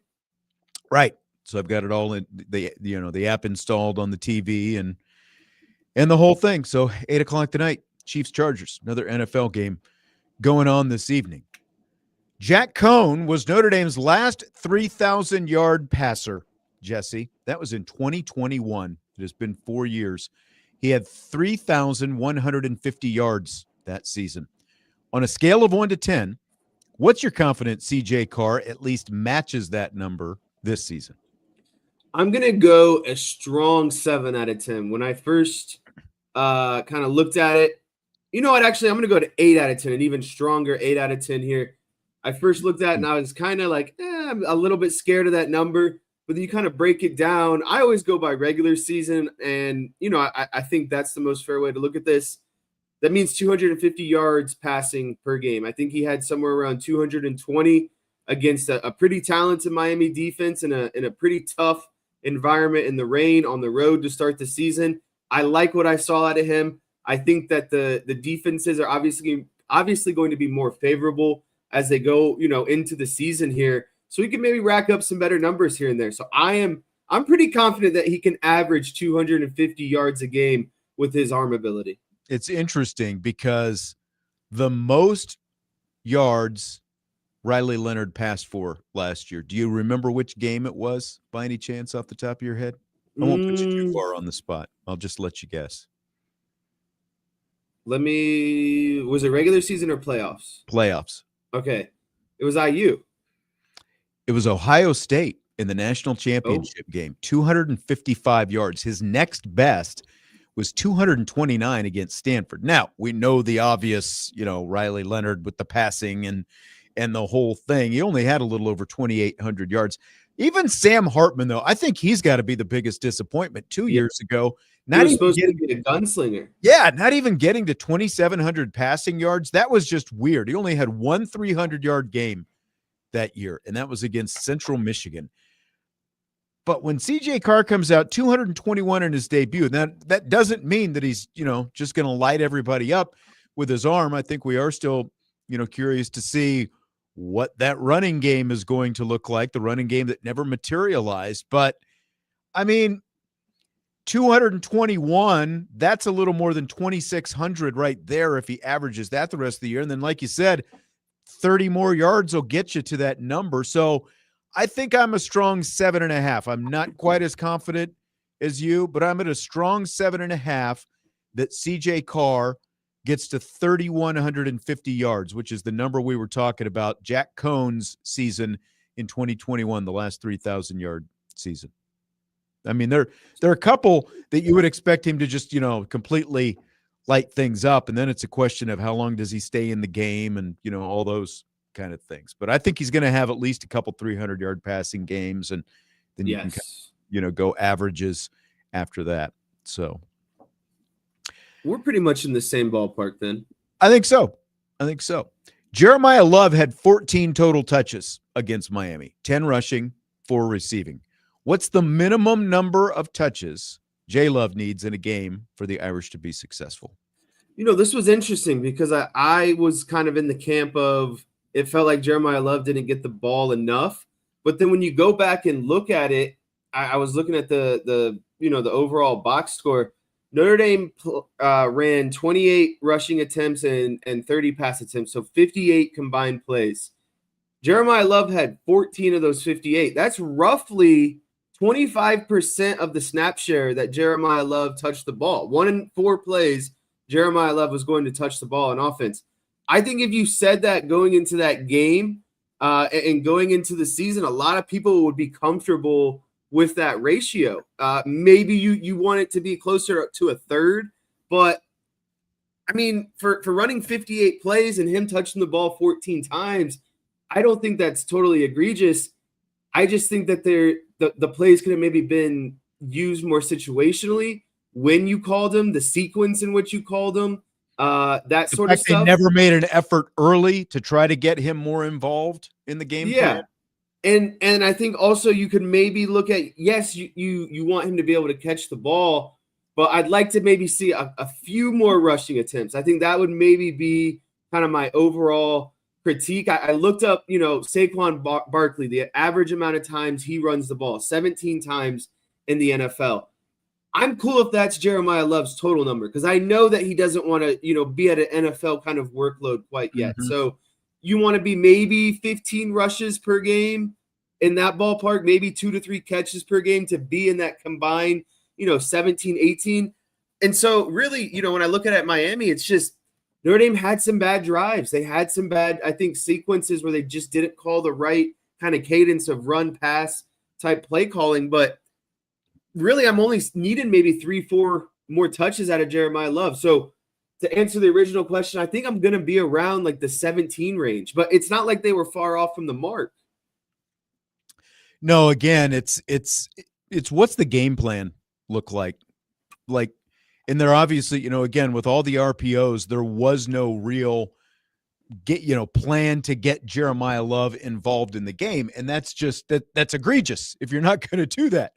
Right. So I've got it all in the app installed on the TV and the whole thing. So 8:00 tonight, Chiefs Chargers, another NFL game going on this evening. Jack Cohn was Notre Dame's last 3,000-yard passer, Jesse. That was in 2021. It has been 4 years. He had 3,150 yards that season. On a scale of 1 to 10, what's your confidence CJ Carr at least matches that number this season? I'm going to go a strong 7 out of 10. When I first kind of looked at it, you know what? Actually, I'm going to go to 8 out of 10, an even stronger 8 out of 10 here. I first looked at it and I was kind of like, I'm a little bit scared of that number. But then you kind of break it down. I always go by regular season. And, I think that's the most fair way to look at this. That means 250 yards passing per game. I think he had somewhere around 220 against a pretty talented Miami defense in a pretty tough environment in the rain on the road to start the season. I like what I saw out of him. I think that the defenses are obviously going to be more favorable as they go, into the season here. So he can maybe rack up some better numbers here and there. So I'm pretty confident that he can average 250 yards a game with his arm ability. It's interesting because the most yards Riley Leonard passed for last year. Do you remember which game it was by any chance off the top of your head? I won't put you too far on the spot. I'll just let you guess. Was it regular season or playoffs? Playoffs. Okay. It was IU. It was Ohio State in the national championship game, 255 yards. His next best was 229 against Stanford. Now, we know the obvious, Riley Leonard with the passing and the whole thing. He only had a little over 2,800 yards. Even Sam Hartman, though, I think he's got to be the biggest disappointment. 2 years ago, he was supposed to be a gunslinger. Yeah, not even getting to 2,700 passing yards. That was just weird. He only had one 300-yard game that year, and that was against Central Michigan. But when CJ Carr comes out 221 in his debut, that doesn't mean that he's, just going to light everybody up with his arm. I think we are still, curious to see what that running game is going to look like, the running game that never materialized. But, 221, that's a little more than 2,600 right there if he averages that the rest of the year. And then, like you said, 30 more yards will get you to that number. So I think I'm a strong 7.5. I'm not quite as confident as you, but I'm at a strong 7.5 that CJ Carr gets to 3,150 yards, which is the number we were talking about. Jack Cohn's season in 2021, the last 3,000-yard season. There are a couple that you would expect him to just, completely light things up. And then it's a question of how long does he stay in the game and, all those kind of things. But I think he's going to have at least a couple 300-yard passing games, and then you can, go averages after that. So we're pretty much in the same ballpark then. I think so. Jeremiah Love had 14 total touches against Miami, 10 rushing, 4 receiving. What's the minimum number of touches J Love needs in a game for the Irish to be successful? This was interesting because I was kind of in the camp of it felt like Jeremiah Love didn't get the ball enough. But then when you go back and look at it, I was looking at the overall box score. Notre Dame ran 28 rushing attempts and 30 pass attempts, so 58 combined plays. Jeremiah Love had 14 of those 58. That's roughly 25% of the snap share that Jeremiah Love touched the ball. 1 in 4 plays, Jeremiah Love was going to touch the ball in offense. I think if you said that going into that game, And going into the season, a lot of people would be comfortable with that ratio. Maybe you want it to be closer to a third, but I mean, for running 58 plays and him touching the ball 14 times, I don't think that's totally egregious. I just think that the plays could have maybe been used more situationally when you called them, the sequence in which you called them, that sort of stuff. They never made an effort early to try to get him more involved in the game plan. And I think also you could maybe look at, yes, you want him to be able to catch the ball, but I'd like to maybe see a few more rushing attempts. I think that would maybe be kind of my overall critique. I looked up, Saquon Barkley, the average amount of times he runs the ball, 17 times in the NFL. I'm cool if that's Jeremiah Love's total number, because I know that he doesn't want to, be at an NFL kind of workload quite yet. Mm-hmm. So you want to be maybe 15 rushes per game in that ballpark, maybe 2 to 3 catches per game to be in that combined, 17, 18. And so really, when I look at Miami, it's just Notre Dame had some bad drives. They had some bad, I think, sequences where they just didn't call the right kind of cadence of run pass type play calling. But really, I'm only needing maybe 3-4 more touches out of Jeremiah Love. So to answer the original question, I think I'm going to be around like the 17 range, but it's not like they were far off from the mark. No, again, it's what's the game plan look like? And they're obviously, again, with all the RPOs, there was no real plan to get Jeremiah Love involved in the game. And that's just that's egregious if you're not going to do that.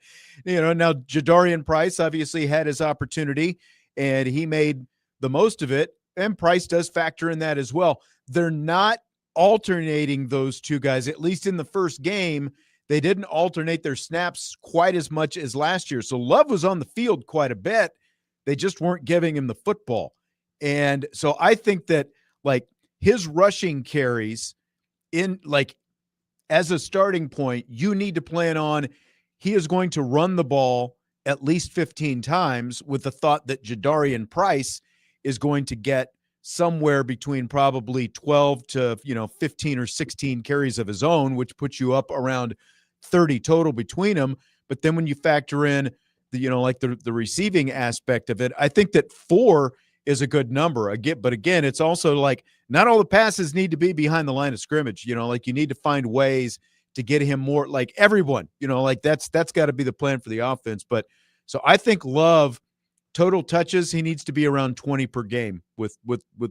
Now Jadarian Price obviously had his opportunity and he made the most of it. And Price does factor in that as well. They're not alternating those two guys, at least in the first game. They didn't alternate their snaps quite as much as last year. So Love was on the field quite a bit. They just weren't giving him the football. And so I think that his rushing carries as a starting point, you need to plan on he is going to run the ball at least 15 times with the thought that Jadarian Price is going to get somewhere between probably 12 to 15 or 16 carries of his own, which puts you up around 30 total between them. But then when you factor in the receiving aspect of it, I think that 4 is a good number. But again, it's also not all the passes need to be behind the line of scrimmage. You need to find ways to get him more everyone, that's got to be the plan for the offense. But so I think Love total touches, he needs to be around 20 per game with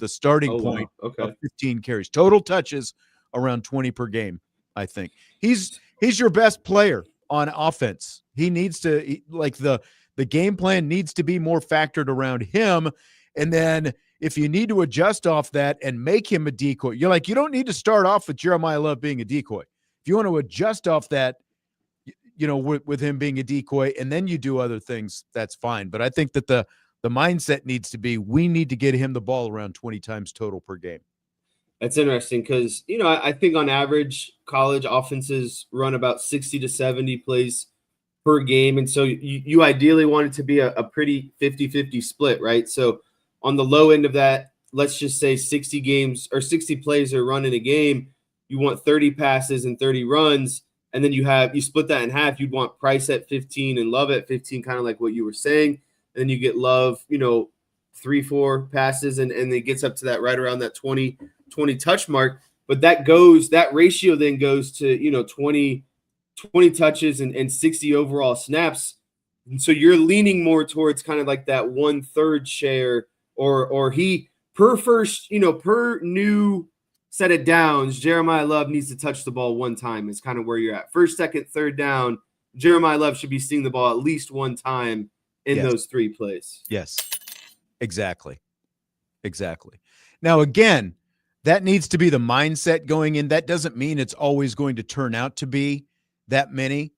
a starting point of 15 carries. Total touches around 20 per game. I think he's your best player on offense. He needs to the game plan needs to be more factored around him. And then if you need to adjust off that and make him a decoy, you don't need to start off with Jeremiah Love being a decoy. If you want to adjust off that, with him being a decoy, and then you do other things, that's fine. But I think that the mindset needs to be, we need to get him the ball around 20 times total per game. That's interesting because, I think on average, college offenses run about 60 to 70 plays per game. And so you ideally want it to be a pretty 50-50 split, right? So on the low end of that, let's just say 60 games or 60 plays are run in a game. You want 30 passes and 30 runs. And then you split that in half. You'd want Price at 15 and Love at 15, kind of like what you were saying. And then you get Love, 3-4 passes, and it gets up to that right around that 20 touch mark. But that ratio then goes to, 20 touches and 60 overall snaps. And so you're leaning more towards kind of like that 1/3 share or he per first, per new set of downs, Jeremiah Love needs to touch the ball one time is kind of where you're at. First, second, third down, Jeremiah Love should be seeing the ball at least one time in those 3 plays. Yes, exactly. Now, again, that needs to be the mindset going in. That doesn't mean it's always going to turn out to be that many,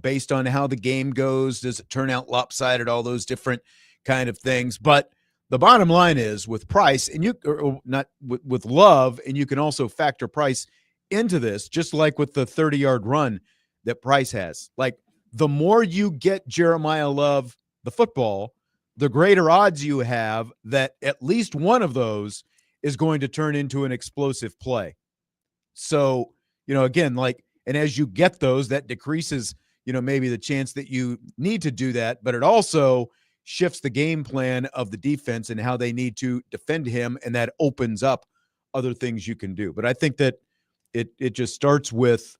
based on how the game goes. Does it turn out lopsided? All those different kind of things. But the bottom line is with Price and not with Love, and you can also factor Price into this, just like with the 30-yard run that Price has. The more you get Jeremiah Love the football, the greater odds you have that at least one of those is going to turn into an explosive play. So again, like, and as you get those, that decreases, maybe the chance that you need to do that, but it also shifts the game plan of the defense and how they need to defend him, and that opens up other things you can do. But I think that it just starts with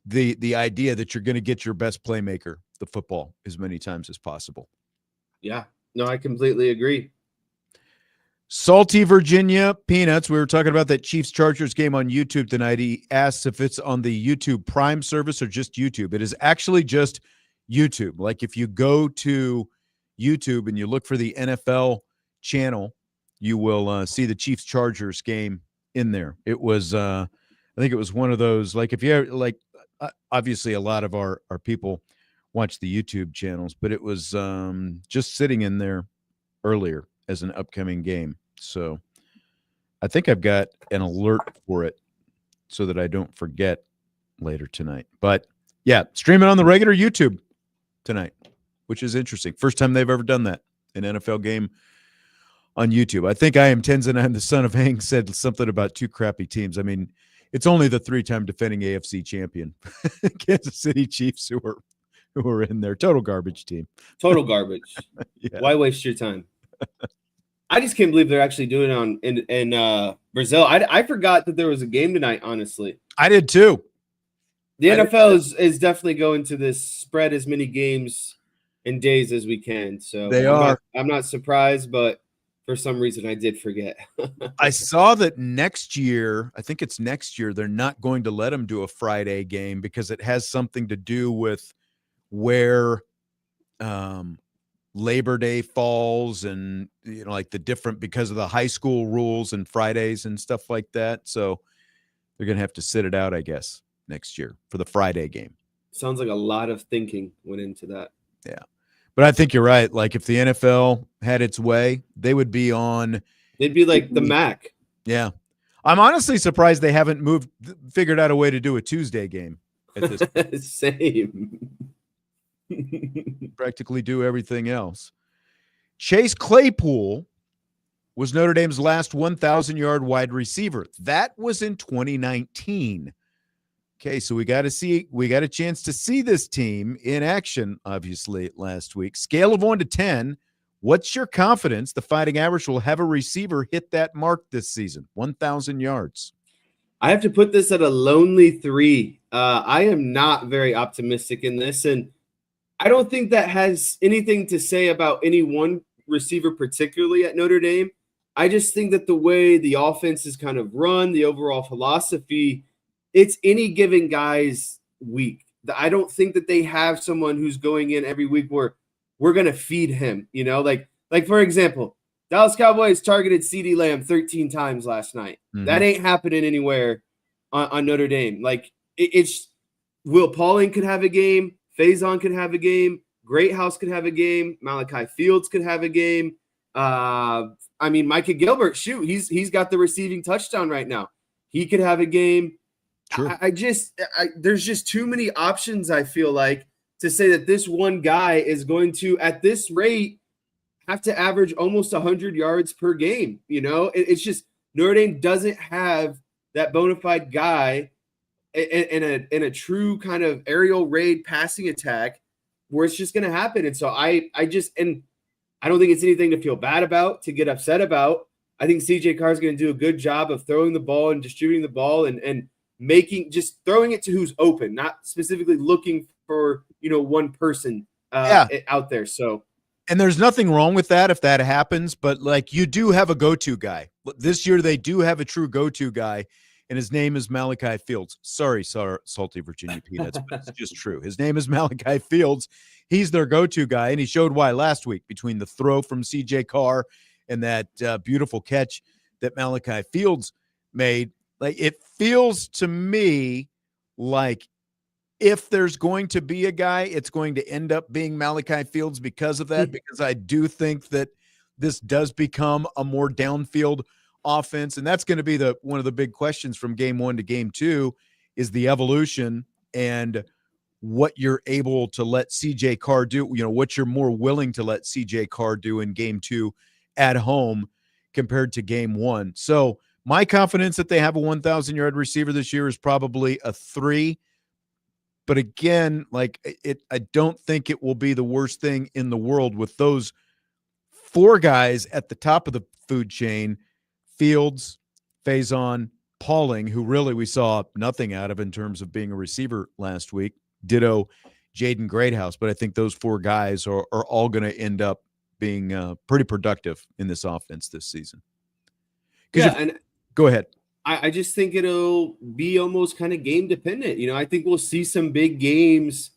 the idea that you're going to get your best playmaker the football as many times as possible. Yeah, no, I completely agree. Salty Virginia Peanuts. We were talking about that Chiefs-Chargers game on YouTube tonight. He asks if it's on the YouTube Prime service or just YouTube. It is actually just YouTube. Like if you go to YouTube and you look for the NFL channel, you will see the Chiefs-Chargers game in there. It was, I think it was one of those, like if you ever, like, obviously a lot of our people watch the YouTube channels, but it was just sitting in there earlier as an upcoming game. So I think I've got an alert for it so that I don't forget later tonight. But yeah, streaming on the regular YouTube tonight, which is interesting. First time they've ever done that, an NFL game on YouTube. I think I Am Tenzin, I'm the son of Hank said something about two crappy teams. I mean, it's only the 3-time defending AFC champion Kansas City Chiefs who are in there. Total garbage team. Total garbage. Yeah. Why waste your time? I just can't believe they're actually doing it in Brazil. I forgot that there was a game tonight, honestly. I did too. The NFL is definitely going to this spread as many games and days as we can. So I'm not surprised, but for some reason I did forget. I saw that next year, I think it's next year, they're not going to let them do a Friday game because it has something to do with where Labor Day falls and, like the different, because of the high school rules and Fridays and stuff like that. So they're going to have to sit it out, I guess, next year for the Friday game. Sounds like a lot of thinking went into that. Yeah. But I think you're right. Like if the NFL had its way, they would be on. They'd be like the MAC. Yeah. I'm honestly surprised they haven't figured out a way to do a Tuesday game at this point. Same. Practically do everything else. Chase Claypool was Notre Dame's last 1,000-yard wide receiver. That was in 2019. Okay, so we got a chance to see this team in action, obviously, last week. Scale of 1 to 10, what's your confidence the Fighting Irish will have a receiver hit that mark this season, 1,000 yards? I have to put this at a lonely 3. I am not very optimistic in this, and I don't think that has anything to say about any one receiver particularly at Notre Dame. I just think that the way the offense is kind of run, the overall philosophy, it's any given guy's week. I don't think that they have someone who's going in every week where we're going to feed him, like for example, Dallas Cowboys targeted CeeDee Lamb 13 times last night. Mm-hmm. That ain't happening anywhere on Notre Dame. Like it's Will Pauling could have a game. Faison could have a game. Greathouse could have a game. Malachi Fields could have a game. Micah Gilbert, he's got the receiving touchdown right now. He could have a game. Sure. There's just too many options, I feel like, to say that this one guy is going to, at this rate, have to average almost 100 yards per game. It's just Notre Dame doesn't have that bona fide guy in a true kind of aerial raid passing attack where it's just going to happen. And so I don't think it's anything to feel bad about, to get upset about. I think CJ Carr is going to do a good job of throwing the ball and distributing the ball and just throwing it to who's open, not specifically looking for, one person out there. So, and there's nothing wrong with that if that happens, but like you do have a go-to guy. This year they do have a true go-to guy, and his name is Malachi Fields. Sorry, Salty Virginia Peanuts, but it's just true. His name is Malachi Fields. He's their go-to guy, and he showed why last week between the throw from CJ Carr and that beautiful catch that Malachi Fields made. Like, it feels to me like if there's going to be a guy, it's going to end up being Malachi Fields because of that, because I do think that this does become a more downfield offense, and that's going to be one of the big questions from game 1 to game 2 is the evolution and what you're able to let CJ Carr do, what you're more willing to let CJ Carr do in game 2 at home compared to game 1. So My confidence that they have a 1,000-yard receiver this year is probably a 3. But again, like I don't think it will be the worst thing in the world with those 4 guys at the top of the food chain: Fields, Faison, Pauling, who really we saw nothing out of in terms of being a receiver last week. Ditto Jaden Greathouse. But I think those 4 guys are all going to end up being pretty productive in this offense this season. Yeah, and go ahead. I just think it'll be almost kind of game dependent. I think we'll see some big games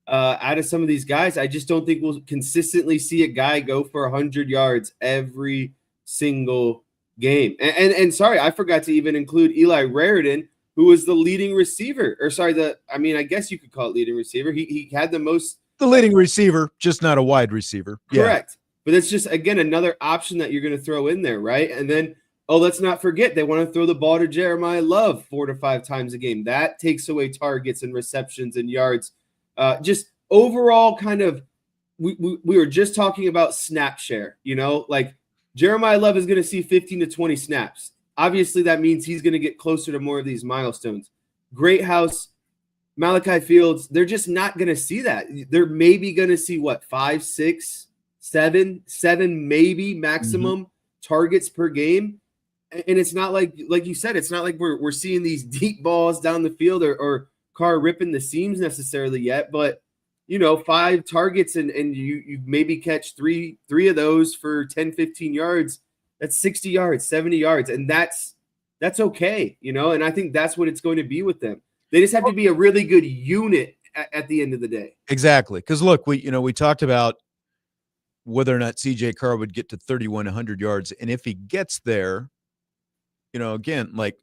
out of some of these guys. I just don't think we'll consistently see a guy go for 100 yards every single game. And sorry, I forgot to even include Eli Raritan, who was the leading receiver. Or sorry, I guess you could call it leading receiver. He had the most. The leading receiver, just not a wide receiver. Correct. Yeah. But it's just, again, another option that you're going to throw in there, right? And then, let's not forget, they want to throw the ball to Jeremiah Love 4 to 5 times a game. That takes away targets and receptions and yards. Just overall kind of, we were just talking about snap share, like Jeremiah Love is going to see 15 to 20 snaps. Obviously, that means he's going to get closer to more of these milestones. Greathouse, Malachi Fields, they're just not going to see that. They're maybe going to see, 5, 6, 7 maybe maximum targets per game. And it's not like you said, it's not like we're seeing these deep balls down the field or Carr ripping the seams necessarily yet, but 5 targets and you maybe catch three of those for 10, 15 yards. That's 60 yards, 70 yards. And that's okay, and I think that's what it's going to be with them. They just have to be a really good unit at the end of the day. Exactly. Because look, we talked about whether or not CJ Carr would get to 3,100 yards. And if he gets there, again, like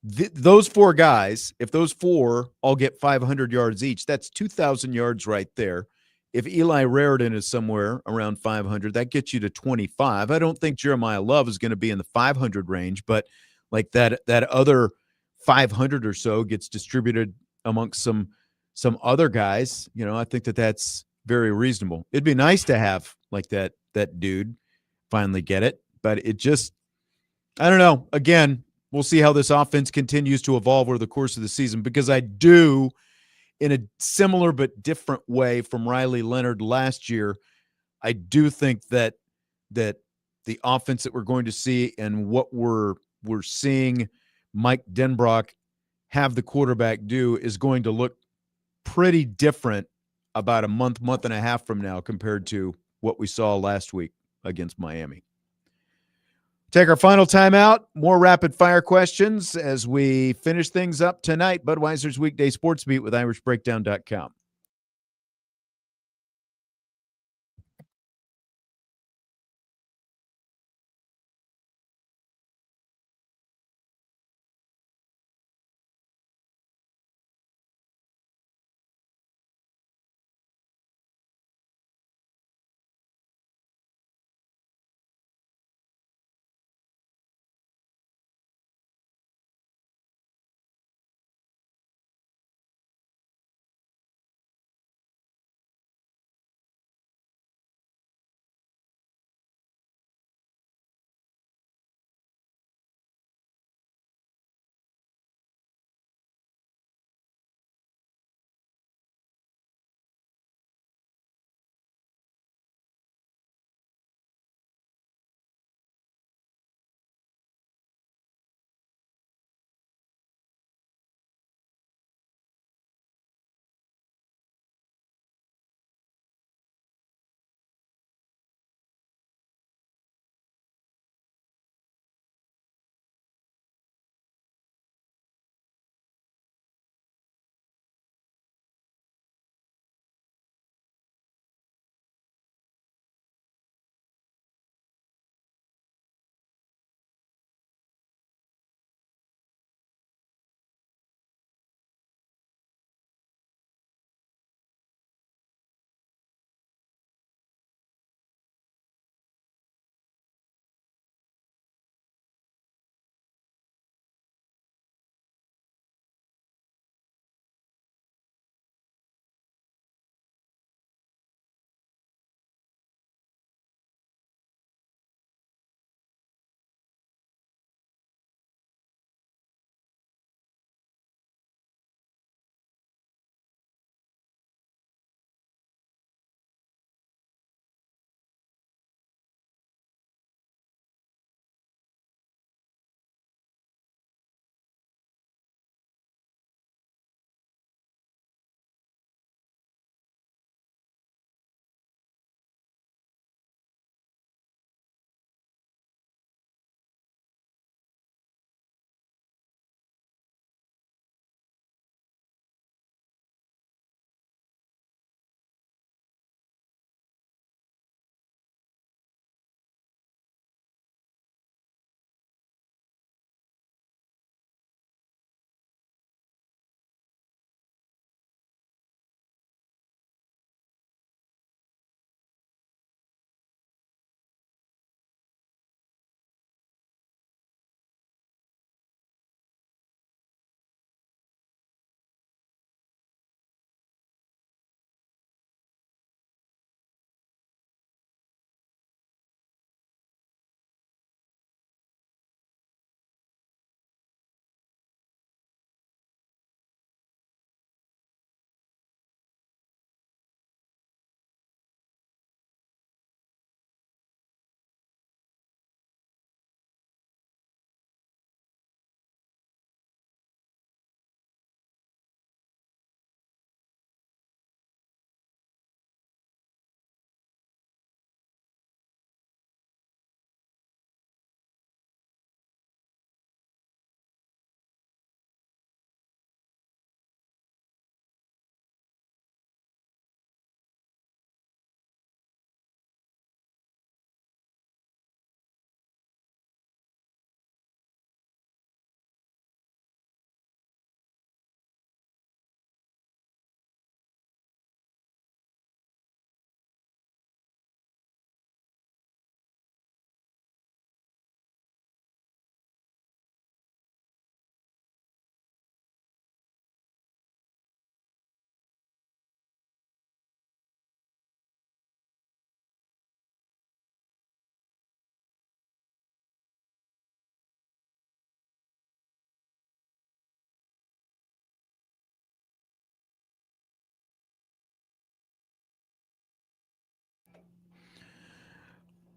those 4 guys, if those 4 all get 500 yards each, that's 2,000 yards right there. If Eli Raritan is somewhere around 500, that gets you to 25. I don't think Jeremiah Love is going to be in the 500 range, but like that other 500 or so gets distributed amongst some other guys. I think that's very reasonable. It'd be nice to have like that dude finally get it, but it just, I don't know. Again, we'll see how this offense continues to evolve over the course of the season, because I do, in a similar but different way from Riley Leonard last year, I do think that the offense that we're going to see and what we're seeing Mike Denbrock have the quarterback do is going to look pretty different about a month and a half from now compared to what we saw last week against Miami. Take our final timeout. More rapid fire questions as we finish things up tonight. Budweiser's Weekday Sports Beat with IrishBreakdown.com.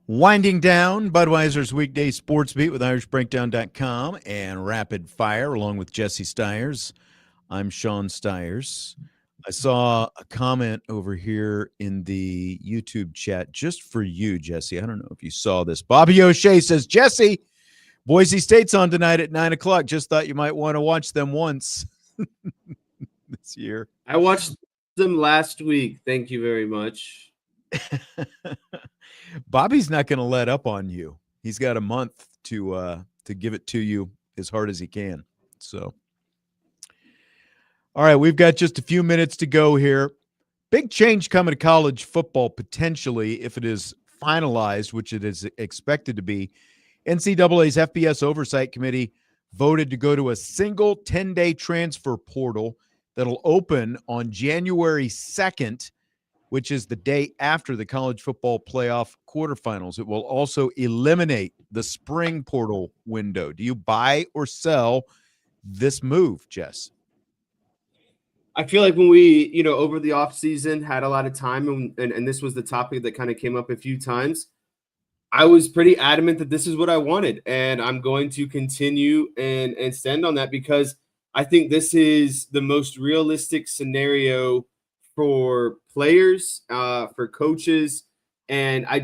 Winding down Budweiser's Weekday Sportsbeat with IrishBreakdown.com and Rapid Fire along with Jesse Stiers. I'm Sean Stiers. I saw a comment over here in the YouTube chat just for you, Jesse. I don't know if you saw this. Bobby O'Shea says, Jesse, Boise State's on tonight at 9 o'clock. Just thought you might want to watch them once this year. I watched them last week. Thank you very much. Bobby's not going to let up on you. He's got a month to give it to you as hard as he can. So, all right, we've got just a few minutes to go here. Big change coming to college football potentially if it is finalized, which it is expected to be. NCAA's FBS Oversight Committee voted to go to a single 10-day transfer portal that'll open on January 2nd, which is the day after the college football playoff quarterfinals. It will also eliminate the spring portal window. Do you buy or sell this move, Jess? I feel like when we, over the offseason had a lot of time, and this was the topic that kind of came up a few times, I was pretty adamant that this is what I wanted, and I'm going to continue and stand on that because I think this is the most realistic scenario for players, for coaches, and I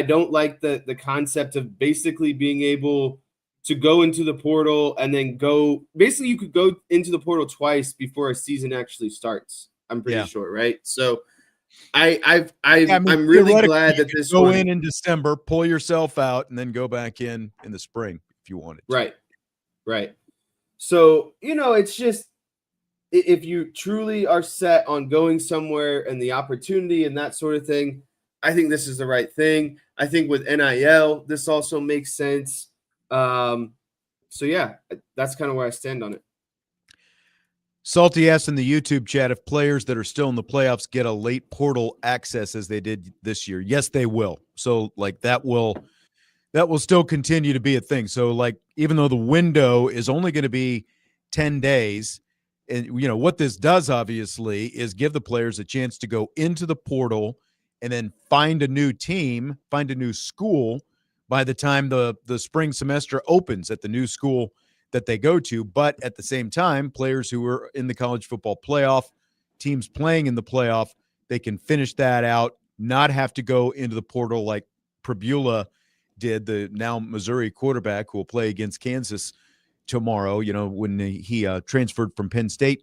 don't like the concept of basically being able to go into the portal and then you could go into the portal twice before a season actually starts. I'm pretty sure, right? So I'm really glad that this go in December, pull yourself out, and then go back in the spring if you wanted to. Right. So it's just if you truly are set on going somewhere and the opportunity and that sort of thing, I think this is the right thing. I think with NIL, this also makes sense. So yeah, that's kind of where I stand on it. Salty asked in the YouTube chat if players that are still in the playoffs get a late portal access as they did this year. Yes, they will. So that will still continue to be a thing. So even though the window is only going to be 10 days, and what this does obviously is give the players a chance to go into the portal and then find a new team, find a new school by the time the spring semester opens at the new school that they go to. But at the same time, players who are in the college football playoff, teams playing in the playoff, they can finish that out, not have to go into the portal like Pribula did, the now Missouri quarterback who will play against Kansas tomorrow. When he transferred from Penn State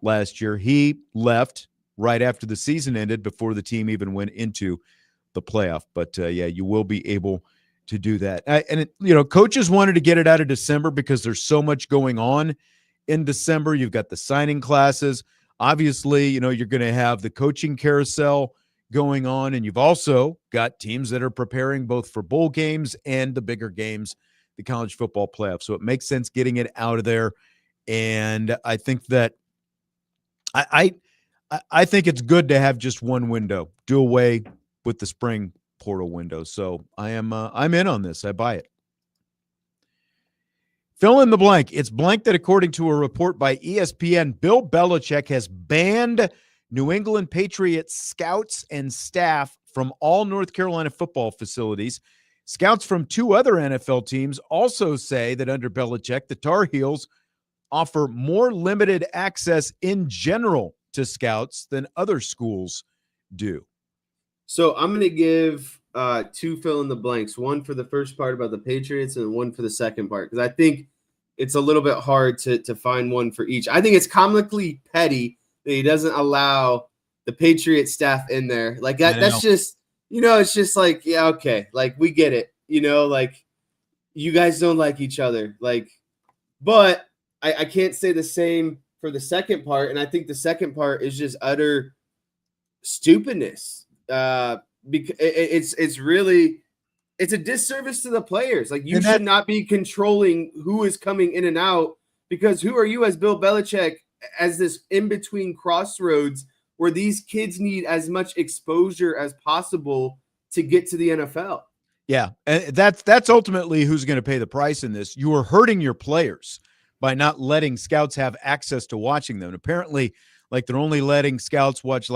last year, he left right after the season ended before the team even went into the playoff. But you will be able to do that. Coaches wanted to get it out of December because there's so much going on in December. You've got the signing classes. Obviously, you're going to have the coaching carousel going on, and you've also got teams that are preparing both for bowl games and the bigger games, the college football playoff. So it makes sense getting it out of there. And I think that I think it's good to have just one window. Do away with the spring portal window. So I'm in on this. I buy it. Fill in the blank. It's blank that according to a report by ESPN, Bill Belichick has banned New England Patriots scouts and staff from all North Carolina football facilities. Scouts from two other NFL teams also say that under Belichick, the Tar Heels offer more limited access in general to scouts than other schools do. So I'm going to give two fill in the blanks, one for the first part about the Patriots and one for the second part, because I think it's a little bit hard to find one for each. I think it's comically petty that he doesn't allow the Patriot staff in there. Like that's just, it's just like, yeah, okay. Like we get it, you guys don't like each other. But I can't say the same for the second part. And I think the second part is just utter stupidness. Because it's a disservice to the players. You should not be controlling who is coming in and out, because who are you as Bill Belichick as this in-between crossroads where these kids need as much exposure as possible to get to the NFL? Yeah, and that's ultimately who's going to pay the price in this. You are hurting your players by not letting scouts have access to watching them. And apparently, they're only letting scouts watch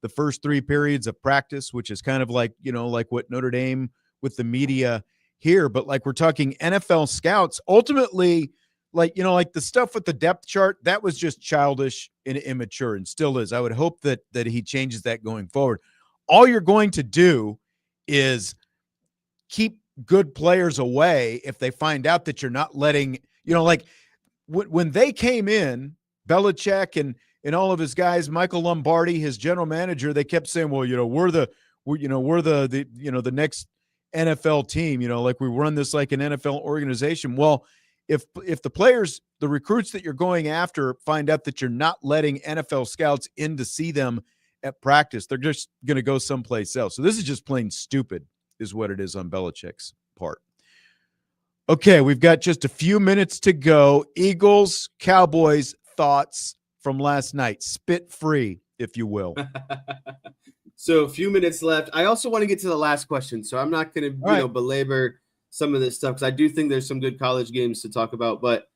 the first 3 periods of practice, which is kind of like what Notre Dame with the media here, but like we're talking NFL scouts, ultimately, like the stuff with the depth chart, that was just childish and immature and still is. I would hope that he changes that going forward. All you're going to do is keep good players away if they find out that you're not letting, like when they came in, Belichick and all of his guys, Michael Lombardi, his general manager, they kept saying, well, we're the next NFL team, like we run this like an NFL organization. Well, if the players, the recruits that you're going after find out that you're not letting NFL scouts in to see them at practice, they're just going to go someplace else. So this is just plain stupid is what it is on Belichick's part. Okay, we've got just a few minutes to go. Eagles, Cowboys, thoughts from last night. Spit free, if you will. So a few minutes left. I also want to get to the last question, so I'm not going to belabor some of this stuff because I do think there's some good college games to talk about. But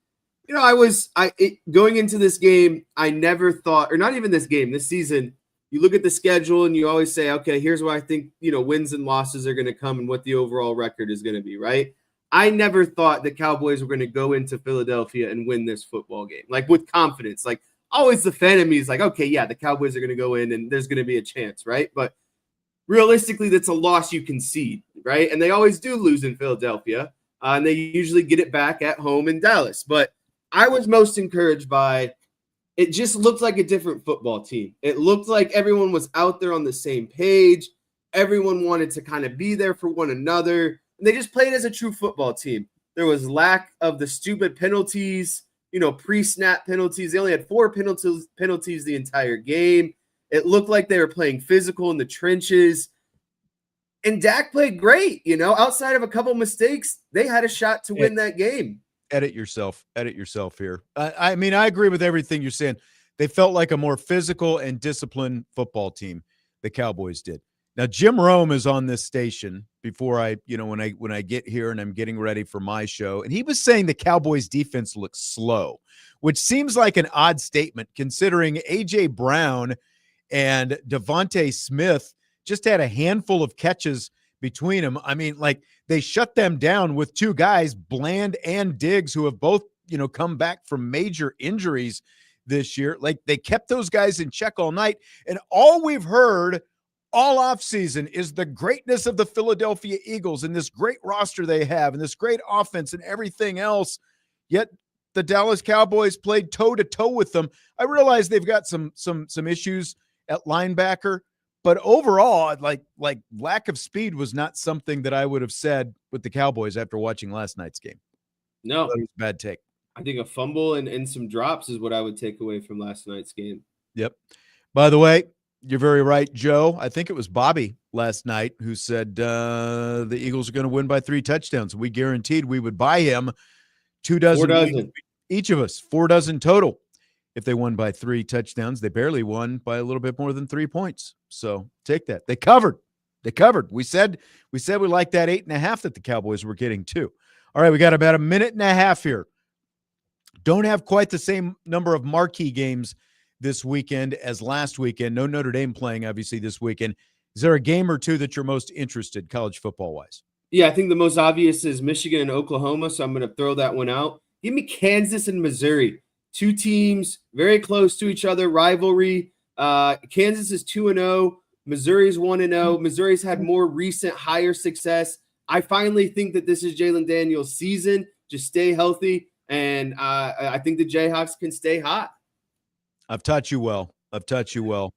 going into this game, I never thought, or not even this game, this season. You look at the schedule and you always say, okay, here's where I think wins and losses are going to come and what the overall record is going to be, right? I never thought the Cowboys were going to go into Philadelphia and win this football game, like with confidence. Like always the fan of me is like, okay, yeah, the Cowboys are going to go in and there's going to be a chance, right? But realistically, that's a loss you concede, right? And they always do lose in Philadelphia, and they usually get it back at home in Dallas. But I was most encouraged by it just looked like a different football team. It looked like everyone was out there on the same page. Everyone wanted to kind of be there for one another. And they just played as a true football team. There was lack of the stupid penalties, pre-snap penalties. They only had 4 penalties the entire game. It looked like they were playing physical in the trenches. And Dak played great, outside of a couple mistakes, they had a shot to win that game. Edit yourself here. I mean, I agree with everything you're saying. They felt like a more physical and disciplined football team, the Cowboys did. Now, Jim Rome is on this station before when I get here and I'm getting ready for my show. And he was saying the Cowboys defense looks slow, which seems like an odd statement considering A.J. Brown and Devontae Smith just had a handful of catches between them. I mean, like they shut them down with 2 guys, Bland and Diggs, who have both, come back from major injuries this year. Like they kept those guys in check all night. And all we've heard all offseason is the greatness of the Philadelphia Eagles and this great roster they have and this great offense and everything else. Yet the Dallas Cowboys played toe-to-toe with them. I realize they've got some issues at linebacker, but overall, like lack of speed was not something that I would have said with the Cowboys after watching last night's game. No, that was a bad take. I think a fumble and some drops is what I would take away from last night's game. Yep. By the way, you're very right, Joe. I think it was Bobby last night who said the Eagles are going to win by 3 touchdowns. We guaranteed we would buy him 2 dozen each of us, 4 dozen total. If they won by 3 touchdowns, they barely won by a little bit more than 3 points. So take that. They covered. We said we liked that 8.5 that the Cowboys were getting too. All right, we got about a minute and a half here. Don't have quite the same number of marquee games this weekend as last weekend. No Notre Dame playing, obviously, this weekend. Is there a game or two that you're most interested college football-wise? Yeah, I think the most obvious is Michigan and Oklahoma, so I'm going to throw that one out. Give me Kansas and Missouri. 2 teams very close to each other, rivalry. Kansas is 2-0. Missouri's 1-0. Missouri's had more recent higher success. I finally think that this is Jalen Daniels' season. Just stay healthy, and I think the Jayhawks can stay hot. I've taught you well.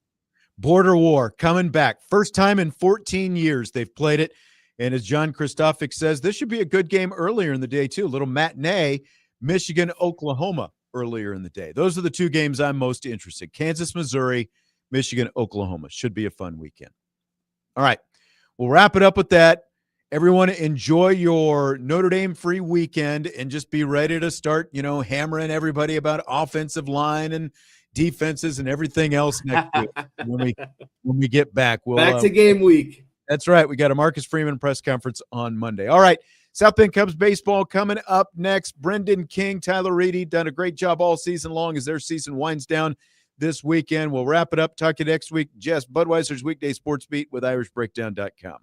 Border War coming back. First time in 14 years they've played it. And as John Kristofik says, this should be a good game earlier in the day, too. A little matinee, Michigan, Oklahoma earlier in the day. Those are the 2 games I'm most interested in. Kansas, Missouri, Michigan, Oklahoma. Should be a fun weekend. All right. We'll wrap it up with that. Everyone enjoy your Notre Dame free weekend and just be ready to start, hammering everybody about offensive line and defenses and everything else next week when we get back. We'll back to game week. That's right. We got a Marcus Freeman press conference on Monday. All right. South Bend Cubs baseball coming up next. Brendan King, Tyler Reedy done a great job all season long as their season winds down this weekend. We'll wrap it up. Talk to you next week. Jess, Budweiser's Weekday Sports Beat with IrishBreakdown.com.